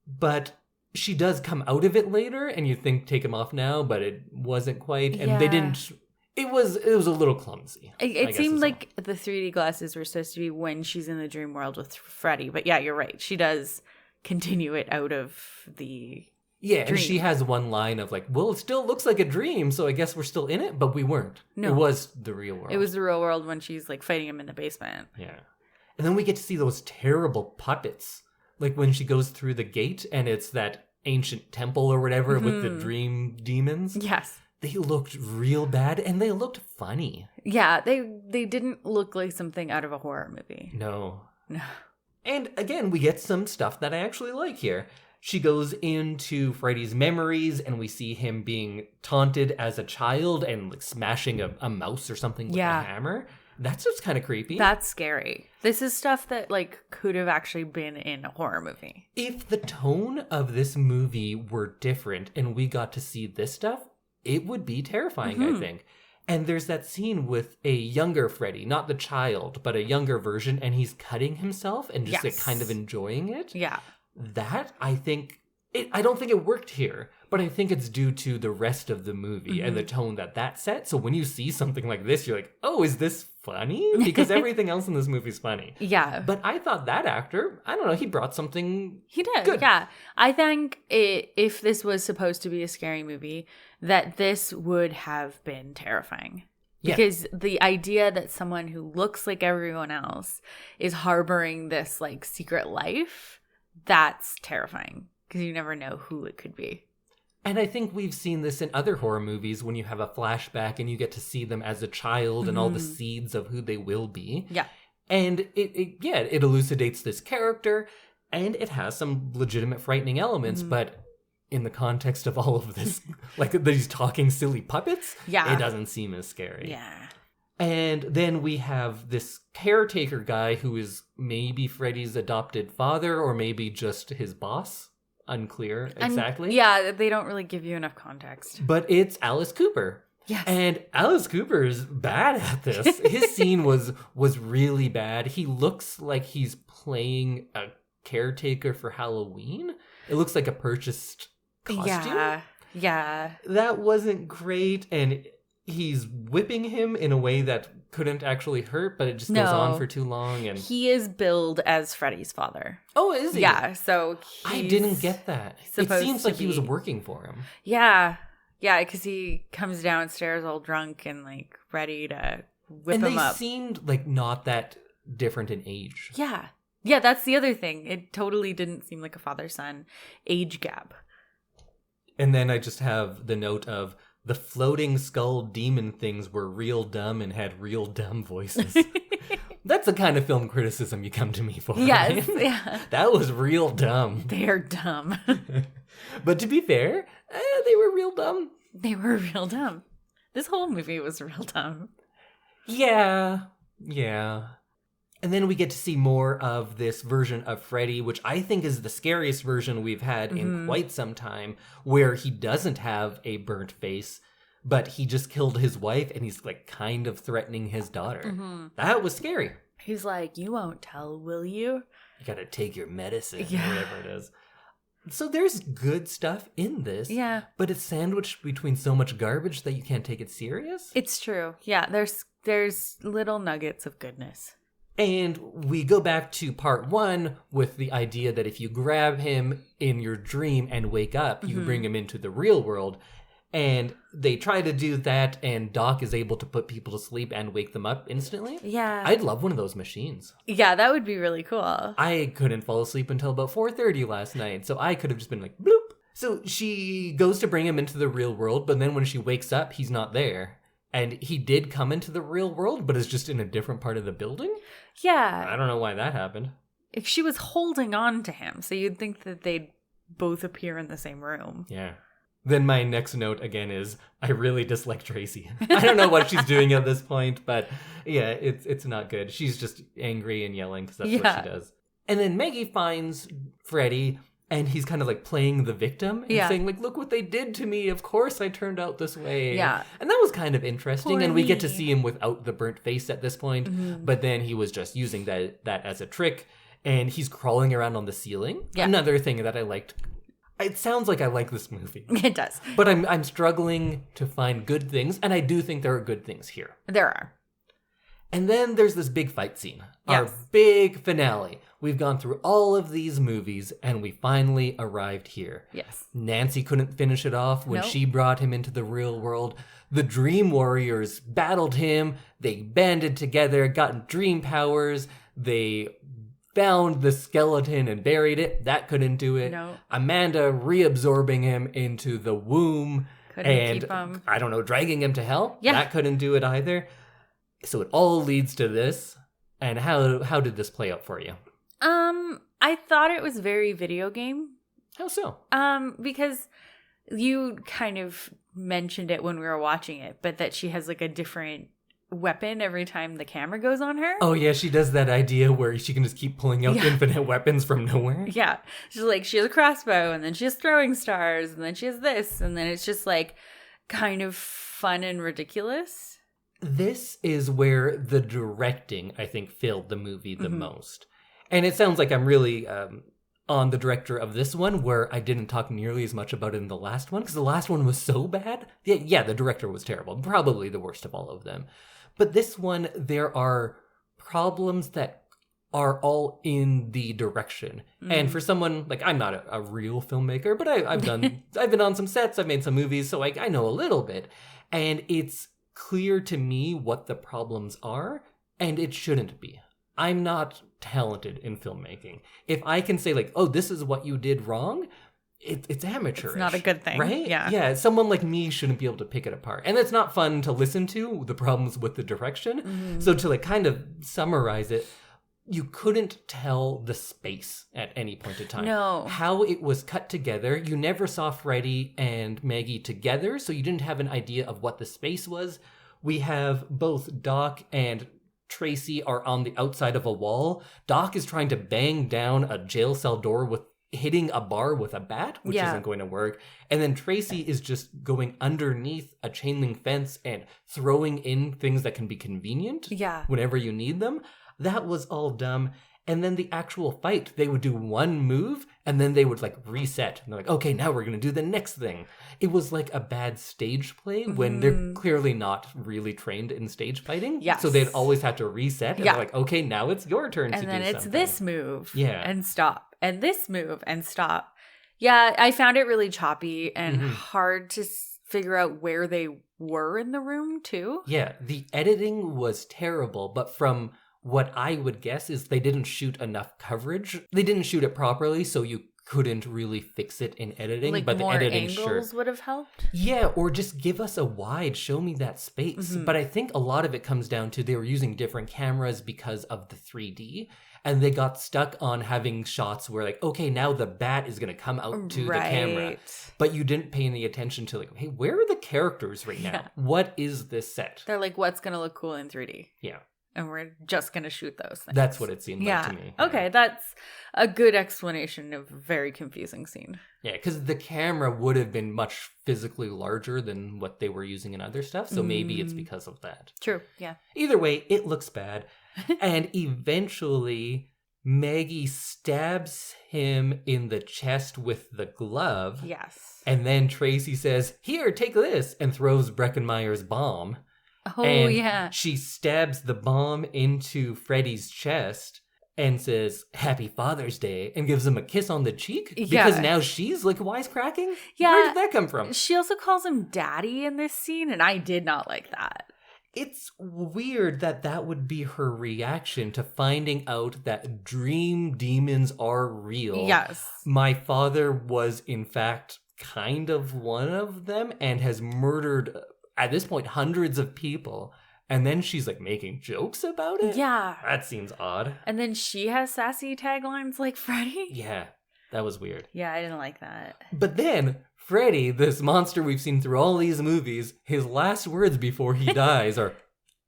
But she does come out of it later, and you think take him off now, but it wasn't quite. And they didn't. It was a little clumsy. It seemed like the 3D glasses were supposed to be when she's in the dream world with Freddy. But yeah, you're right. She does continue it out of the. Yeah, dream. And she has one line of like, well, it still looks like a dream, so I guess we're still in it, but we weren't. No. It was the real world. It was the real world when she's like fighting him in the basement. Yeah. And then we get to see those terrible puppets. Like when she goes through the gate and it's that ancient temple or whatever with the dream demons. Yes. They looked real bad and they looked funny. Yeah, they didn't look like something out of a horror movie. No. No. And again, we get some stuff that I actually like here. She goes into Freddy's memories and we see him being taunted as a child and like smashing a mouse or something with a hammer. That's just kind of creepy. That's scary. This is stuff that like could have actually been in a horror movie. If the tone of this movie were different and we got to see this stuff, it would be terrifying, I think. And there's that scene with a younger Freddy, not the child, but a younger version, and he's cutting himself and just like kind of enjoying it. Yeah. That, I think, I don't think it worked here, but I think it's due to the rest of the movie and the tone that set. So when you see something like this, you're like, oh, is this funny? Because everything else in this movie is funny. Yeah. But I thought that actor, I don't know, he brought something He did, good. Yeah. I think if this was supposed to be a scary movie, that this would have been terrifying. Yeah. Because the idea that someone who looks like everyone else is harboring this like secret life, that's terrifying. Because you never know who it could be. And I think we've seen this in other horror movies when you have a flashback and you get to see them as a child and all the seeds of who they will be. Yeah. And it elucidates this character and it has some legitimate frightening elements, but in the context of all of this, like these talking silly puppets, it doesn't seem as scary. Yeah. And then we have this caretaker guy who is maybe Freddy's adopted father or maybe just his boss. Unclear exactly. Yeah, they don't really give you enough context. But it's Alice Cooper. Yes. And Alice Cooper is bad at this. His scene was really bad. He looks like he's playing a caretaker for Halloween. It looks like a purchased costume. Yeah. That wasn't great. And he's whipping him in a way that couldn't actually hurt, but it just goes on for too long. And he is billed as Freddy's father. Oh, is he? Yeah, so I didn't get that. It seems like he was working for him. Yeah, because he comes downstairs all drunk and like ready to whip him up. And they seemed like not that different in age. Yeah, that's the other thing. It totally didn't seem like a father-son age gap. And then I just have the note of the floating skull demon things were real dumb and had real dumb voices. That's the kind of film criticism you come to me for. Yes, right? Yeah. That was real dumb. They're dumb. But to be fair, they were real dumb. They were real dumb. This whole movie was real dumb. Yeah. And then we get to see more of this version of Freddy, which I think is the scariest version we've had in quite some time, where he doesn't have a burnt face, but he just killed his wife and he's like kind of threatening his daughter. That was scary. He's like, you won't tell, will you? You gotta take your medicine, or whatever it is. So there's good stuff in this. Yeah. But it's sandwiched between so much garbage that you can't take it serious. It's true. Yeah, there's little nuggets of goodness. And we go back to part 1 with the idea that if you grab him in your dream and wake up, you bring him into the real world. And they try to do that, and Doc is able to put people to sleep and wake them up instantly. Yeah. I'd love one of those machines. Yeah, that would be really cool. I couldn't fall asleep until about 4:30 last night, so I could have just been like, bloop. So she goes to bring him into the real world, but then when she wakes up, he's not there. And he did come into the real world, but is just in a different part of the building? Yeah. I don't know why that happened. If she was holding on to him, so you'd think that they'd both appear in the same room. Yeah. Then my next note again is, I really dislike Tracy. I don't know what she's doing at this point, but yeah, it's not good. She's just angry and yelling because that's what she does. And then Maggie finds Freddy, and he's kind of like playing the victim and saying like, look what they did to me. Of course I turned out this way. Yeah. And that was kind of interesting. Poor and we me. get to see him without the burnt face at this point. But then he was just using that as a trick. And he's crawling around on the ceiling. Yeah. Another thing that I liked. It sounds like I like this movie. It does. But I'm struggling to find good things. And I do think there are good things here. There are. And then there's this big fight scene. Yes. Our big finale. We've gone through all of these movies, and we finally arrived here. Yes. Nancy couldn't finish it off when she brought him into the real world. The Dream Warriors battled him. They banded together, got dream powers. They found the skeleton and buried it. That couldn't do it. No. Amanda reabsorbing him into the womb Couldn't keep him. I don't know, dragging him to hell. Yeah. That couldn't do it either. So it all leads to this. And how did this play out for you? I thought it was very video game. How so? Because you kind of mentioned it when we were watching it, but that she has like a different weapon every time the camera goes on her. Oh yeah, she does that idea where she can just keep pulling out infinite weapons from nowhere. Yeah. She's like, she has a crossbow, and then she has throwing stars, and then she has this, and then it's just like kind of fun and ridiculous. This is where the directing, I think, failed the movie the most. And it sounds like I'm really on the director of this one, where I didn't talk nearly as much about it in the last one, because the last one was so bad. Yeah, the director was terrible. Probably the worst of all of them. But this one, there are problems that are all in the direction. And for someone, like, I'm not a real filmmaker, but I've been on some sets, I've made some movies, so I know a little bit. And it's clear to me what the problems are, and it shouldn't be. I'm not talented in filmmaking. If I can say, like, oh, this is what you did wrong, it's amateurish. It's not a good thing. Right? Yeah, someone like me shouldn't be able to pick it apart. And it's not fun to listen to, the problems with the direction. So to, like, kind of summarize it, you couldn't tell the space at any point in time. No. How it was cut together. You never saw Freddy and Maggie together, so you didn't have an idea of what the space was. We have both Doc and Tracy are on the outside of a wall. Doc is trying to bang down a jail cell door with hitting a bar with a bat, which isn't going to work. And then Tracy is just going underneath a chain link fence and throwing in things that can be convenient whenever you need them. That was all dumb. And then the actual fight, they would do one move and then they would like reset. And they're like, okay, now we're going to do the next thing. It was like a bad stage play when they're clearly not really trained in stage fighting. Yes. So they'd always have to reset. And they're like, okay, now it's your turn to do something. And then it's this move and stop. And this move and stop. Yeah, I found it really choppy and hard to figure out where they were in the room too. Yeah, the editing was terrible, but from what I would guess is they didn't shoot enough coverage. They didn't shoot it properly, so you couldn't really fix it in editing. Like, but more the editing angles would have helped? Yeah, or just give us a wide, show me that space. But I think a lot of it comes down to they were using different cameras because of the 3D. And they got stuck on having shots where, like, okay, now the bat is going to come out to the camera. But you didn't pay any attention to, like, hey, where are the characters right now? What is this set? They're like, what's going to look cool in 3D? Yeah. And we're just going to shoot those things. That's what it seemed like to me. Okay, that's a good explanation of a very confusing scene. Yeah, because the camera would have been much physically larger than what they were using in other stuff. So maybe it's because of that. True, yeah. Either way, it looks bad. And eventually, Maggie stabs him in the chest with the glove. Yes. And then Tracy says, here, take this, and throws Breckenmeyer's bomb. Oh, and yeah. She stabs the bomb into Freddy's chest and says, Happy Father's Day, and gives him a kiss on the cheek. Because now she's, like, wisecracking? Yeah. Where did that come from? She also calls him Daddy in this scene, and I did not like that. It's weird that that would be her reaction to finding out that dream demons are real. Yes. My father was, in fact, kind of one of them and has murdered, at this point, hundreds of people. And then she's, like, making jokes about it? Yeah. That seems odd. And then she has sassy taglines like Freddy? Yeah, that was weird. Yeah, I didn't like that. But then Freddy, this monster we've seen through all these movies, his last words before he dies are,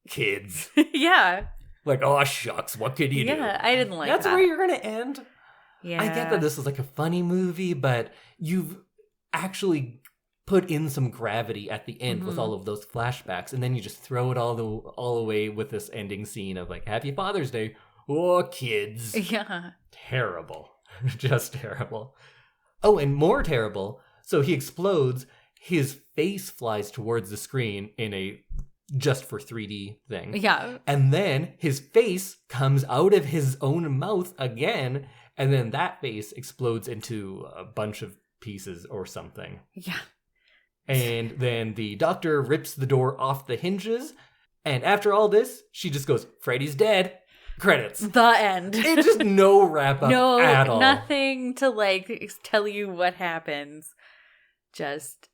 kids. Yeah. Like, oh, shucks, what could you do? Yeah, I didn't like that. That's where you're going to end? Yeah. I get that this is like a funny movie, but you've actually put in some gravity at the end with all of those flashbacks, and then you just throw it all away with this ending scene of, like, Happy Father's Day. Oh, kids. Yeah. Terrible. Just terrible. Oh, and more terrible. So he explodes, his face flies towards the screen in a just for 3D thing. Yeah. And then his face comes out of his own mouth again, and then that face explodes into a bunch of pieces or something. Yeah. And then the doctor rips the door off the hinges, and after all this, she just goes, Freddy's dead. Credits. The end. It's just no wrap up at all. Nothing to like tell you what happens. Just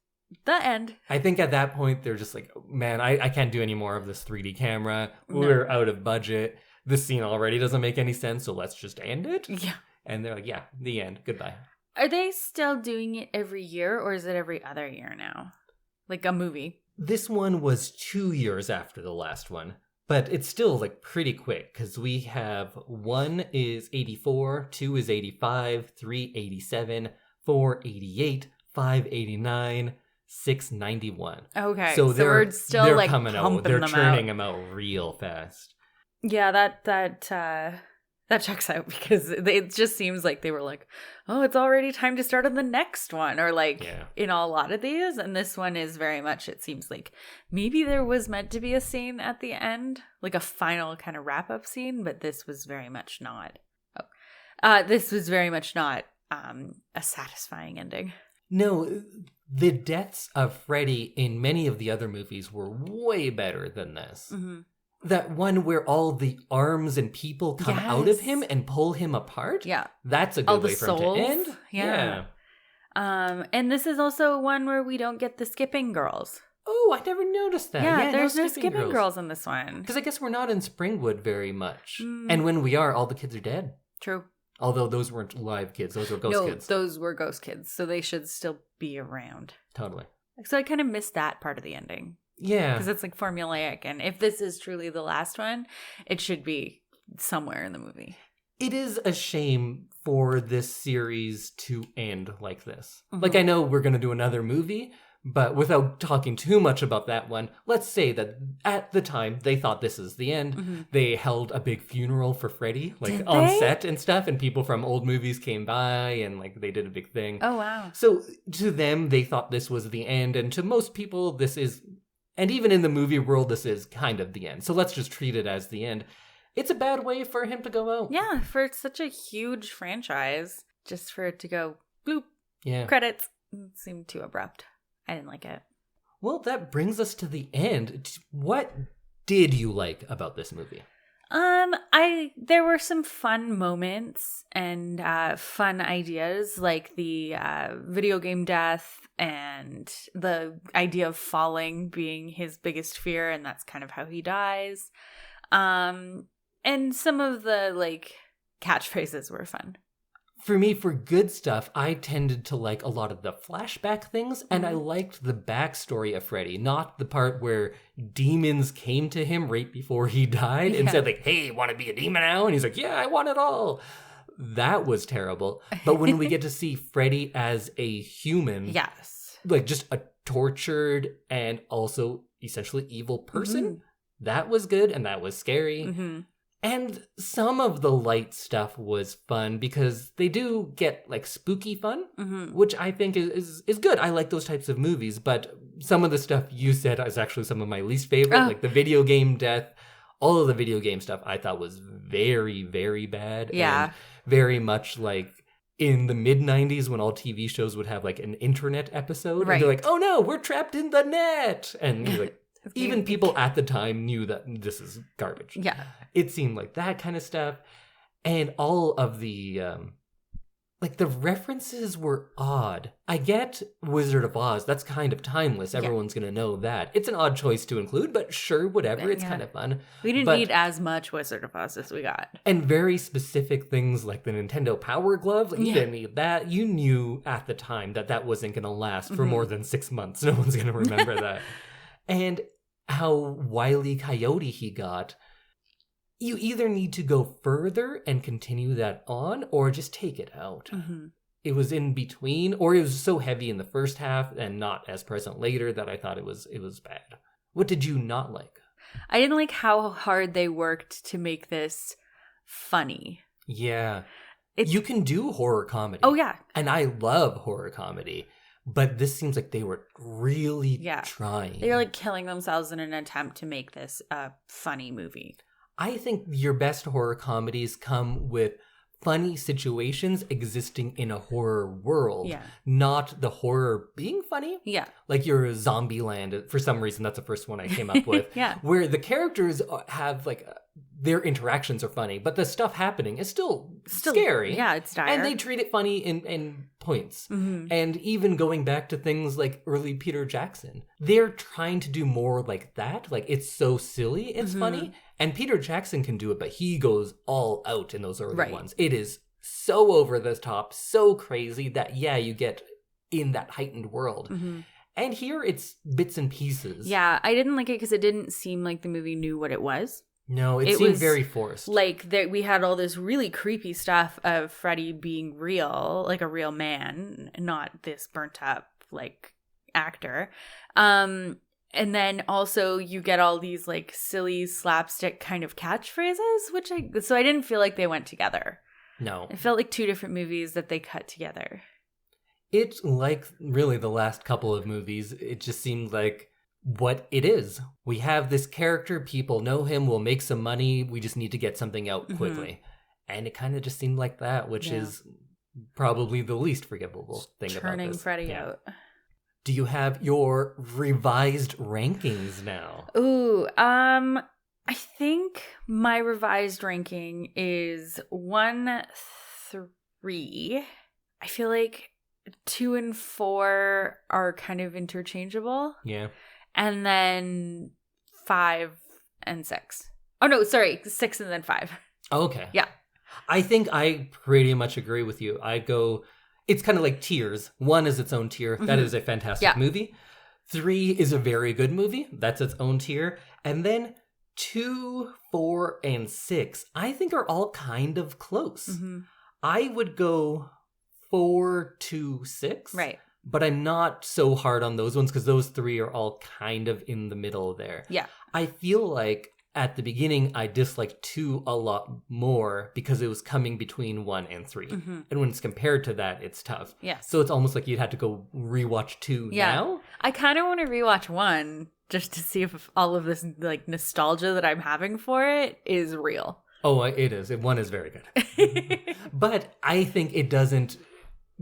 the end. I think at that point they're just like, man, I can't do any more of this 3D camera. We're out of budget. This scene already doesn't make any sense, so let's just end it. Yeah. And they're like, yeah, the end. Goodbye. Are they still doing it every year, or is it every other year now? Like a movie? This one was 2 years after the last one, but it's still like pretty quick because we have 1 is 84, 2 is 85, 3 87, 4 88, 5 89, 6 91. Okay, so we're still they're like coming out. pumping They're them churning out. them out real fast. Yeah, that checks out because it just seems like they were like, oh, it's already time to start on the next one, or like in a lot of these. And this one is very much, it seems like maybe there was meant to be a scene at the end, like a final kind of wrap up scene, but this was very much not. This was very much not a satisfying ending. No, the deaths of Freddy in many of the other movies were way better than this. Mm-hmm. That one where all the arms and people come out of him and pull him apart? Yeah. That's a good way for him to end. Yeah. And this is also one where we don't get the skipping girls. Oh, I never noticed that. Yeah, there's no skipping girls in this one. Because I guess we're not in Springwood very much. And when we are, all the kids are dead. True. Although those weren't live kids. Those were ghost kids. Those were ghost kids. So they should still be around. Totally. So I kind of missed that part of the ending. Yeah. Because it's like formulaic. And if this is truly the last one, it should be somewhere in the movie. It is a shame for this series to end like this. Mm-hmm. Like, I know we're going to do another movie, but without talking too much about that one, let's say that at the time they thought this is the end. Mm-hmm. They held a big funeral for Freddy, like on set and stuff, and people from old movies came by and like they did a big thing. Oh, wow. So to them, they thought this was the end, and to most people, this is, and even in the movie world, this is kind of the end. So let's just treat it as the end. It's a bad way for him to go out. Yeah, for such a huge franchise, just for it to go bloop, credits, it seemed too abrupt. I didn't like it. Well, that brings us to the end. What did you like about this movie? There were some fun moments and fun ideas, like the video game death and the idea of falling being his biggest fear, and that's kind of how he dies. And some of the like catchphrases were fun. For me, for good stuff, I tended to like a lot of the flashback things, and I liked the backstory of Freddy, not the part where demons came to him right before he died and said like, hey, want to be a demon now? And he's like, yeah, I want it all. That was terrible. But when we get to see Freddy as a human, like just a tortured and also essentially evil person, that was good and that was scary. Mm-hmm. And some of the light stuff was fun because they do get like spooky fun, which I think is good. I like those types of movies, but some of the stuff you said is actually some of my least favorite, like the video game death. All of the video game stuff I thought was very, very bad. Yeah. And very much like in the mid-90s when all TV shows would have like an internet episode. Right. And they're like, oh no, we're trapped in the net. And you're like, even people at the time knew that this is garbage. Yeah. It seemed like that kind of stuff. And all of the, like the references were odd. I get Wizard of Oz. That's kind of timeless. Everyone's going to know that. It's an odd choice to include, but sure, whatever. It's kind of fun. We didn't need as much Wizard of Oz as we got. And very specific things like the Nintendo Power Glove. Like, you didn't need that. You knew at the time that that wasn't going to last for more than 6 months. No one's going to remember that. And how Wile E. Coyote he got, you either need to go further and continue that on or just take it out. Mm-hmm. It was in between, or it was so heavy in the first half and not as present later that I thought it was bad. What did you not like? I didn't like how hard they worked to make this funny. Yeah. You can do horror comedy. Oh, yeah. And I love horror comedy. But this seems like they were really trying. They were like killing themselves in an attempt to make this a funny movie. I think your best horror comedies come with funny situations existing in a horror world, not the horror being funny. Yeah. Like your Zombieland, for some reason, that's the first one I came up with. Where the characters have like their interactions are funny, but the stuff happening is still scary. Yeah, it's dire. And they treat it funny in points. And even going back to things like early Peter Jackson, they're trying to do more like that. Like, it's so silly, it's funny. And Peter Jackson can do it, but he goes all out in those early ones. It is so over the top, so crazy that, yeah, you get in that heightened world. And here it's bits and pieces. Yeah, I didn't like it because it didn't seem like the movie knew what it was. No, it seemed very forced. Like, we had all this really creepy stuff of Freddy being real, like a real man, not this burnt up, like, actor. And then also you get all these, like, silly slapstick kind of catchphrases, so I didn't feel like they went together. No. It felt like two different movies that they cut together. It's like really the last couple of movies. It just seemed like what it is. We have this character, people know him, we'll make some money, we just need to get something out quickly. And it kind of just seemed like that, which is probably the least forgivable thing about this. Turning Freddy out. Do you have your revised rankings now? Ooh, I think my revised ranking is 1, 3. I feel like 2 and 4 are kind of interchangeable. Yeah. And then 5 and 6. Oh, no, sorry. 6 and then 5. Okay. Yeah. I think I pretty much agree with you. I go, it's kind of like tiers. 1 is its own tier. That is a fantastic movie. 3 is a very good movie. That's its own tier. And then 2, 4, and 6, I think are all kind of close. I would go 4 to 6. Right. But I'm not so hard on those ones because those 3 are all kind of in the middle there. Yeah. I feel like at the beginning, I disliked 2 a lot more because it was coming between 1 and 3. And when it's compared to that, it's tough. Yes. So it's almost like you'd have to go rewatch 2 now. I kind of want to rewatch 1 just to see if all of this like nostalgia that I'm having for it is real. Oh, it is. 1 is very good. But I think it doesn't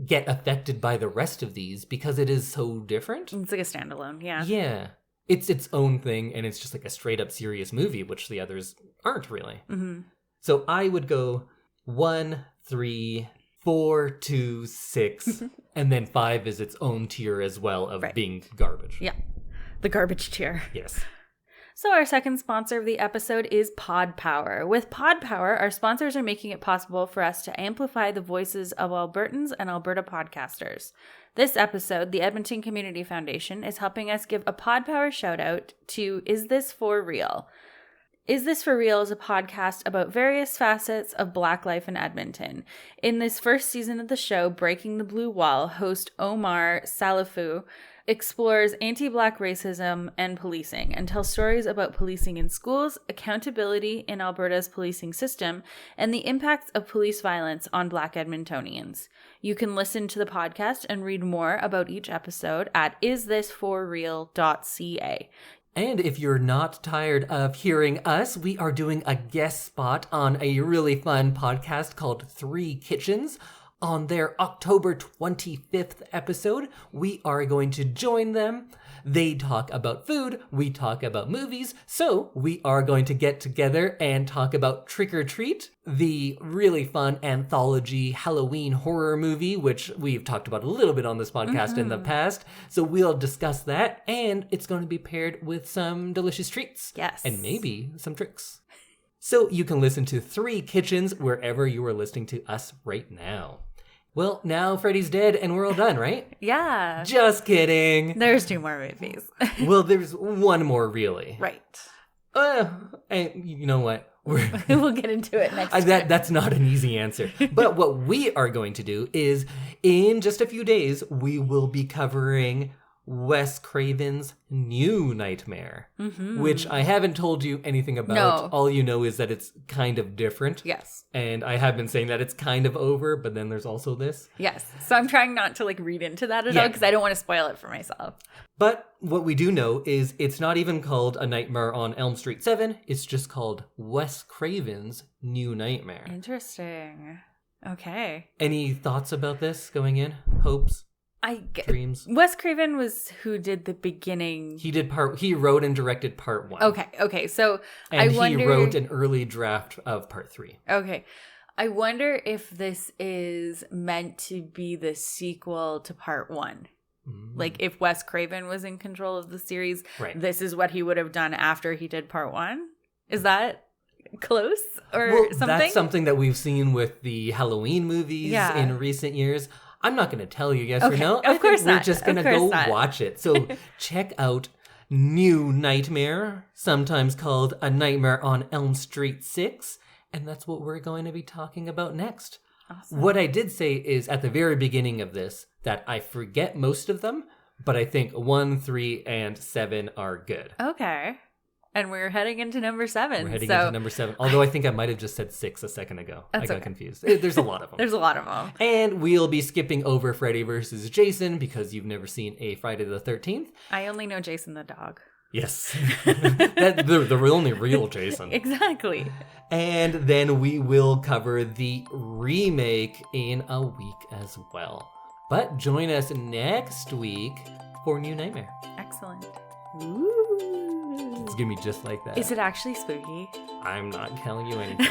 get affected by the rest of these because it is so different. It's like a standalone, yeah. Yeah. It's its own thing, and it's just like a straight-up serious movie, which the others aren't really. So I would go 1, 3, 4, 2, 6, and then 5 is its own tier as well of being garbage. Yeah. The garbage tier. Yes. So our second sponsor of the episode is Pod Power. With Pod Power, our sponsors are making it possible for us to amplify the voices of Albertans and Alberta podcasters. This episode, the Edmonton Community Foundation is helping us give a Pod Power shout out to Is This For Real? Is This For Real is a podcast about various facets of Black life in Edmonton. In this first season of the show, Breaking the Blue Wall, host Omar Salafu explores anti-Black racism and policing and tells stories about policing in schools, accountability in Alberta's policing system, and the impacts of police violence on Black Edmontonians. You can listen to the podcast and read more about each episode at isthisforreal.ca. And if you're not tired of hearing us, we are doing a guest spot on a really fun podcast called Three Kitchens. On their October 25th episode, we are going to join them. They talk about food, we talk about movies, so we are going to get together and talk about Trick or Treat, the really fun anthology Halloween horror movie, which we've talked about a little bit on this podcast in the past. So we'll discuss that, and it's going to be paired with some delicious treats. Yes. And maybe some tricks. So you can listen to Three Kitchens wherever you are listening to us right now. Well, now Freddy's dead and we're all done, right? Yeah. Just kidding. There's 2 more movies. Well, there's one more, really. Right. And you know what? We'll get into it next time. That's not an easy answer. But what we are going to do is, in just a few days, we will be covering Wes Craven's New Nightmare, which I haven't told you anything about. No. All you know is that it's kind of different. Yes. And I have been saying that it's kind of over, but then there's also this. Yes. So I'm trying not to read into that at all because I don't want to spoil it for myself. But what we do know is it's not even called A Nightmare on Elm Street 7. It's just called Wes Craven's New Nightmare. Interesting. Okay. Any thoughts about this going in? Hopes? Dreams. Wes Craven was who did the beginning. He wrote and directed part 1. Okay. So and I wonder, he wrote an early draft of part 3. Okay. I wonder if this is meant to be the sequel to part 1. Like if Wes Craven was in control of the series, this is what he would have done after he did part 1. Is that close or something? That's something that we've seen with the Halloween movies in recent years. I'm not going to tell you yes or no. Of course not. We're just going to go watch it. So check out New Nightmare, sometimes called A Nightmare on Elm Street 6. And that's what we're going to be talking about next. Awesome. What I did say is at the very beginning of this that I forget most of them, but I think 1, 3, and 7 are good. Okay. And we're heading into number 7. We're heading into number 7. Although I think I might have just said 6 a second ago. I got confused. There's a lot of them. There's a lot of them. And we'll be skipping over Freddy versus Jason because you've never seen a Friday the 13th. I only know Jason the dog. Yes. the only real Jason. Exactly. And then we will cover the remake in a week as well. But join us next week for New Nightmare. Excellent. Ooh. It's gonna be just like that. Is it actually spooky? I'm not telling you anything.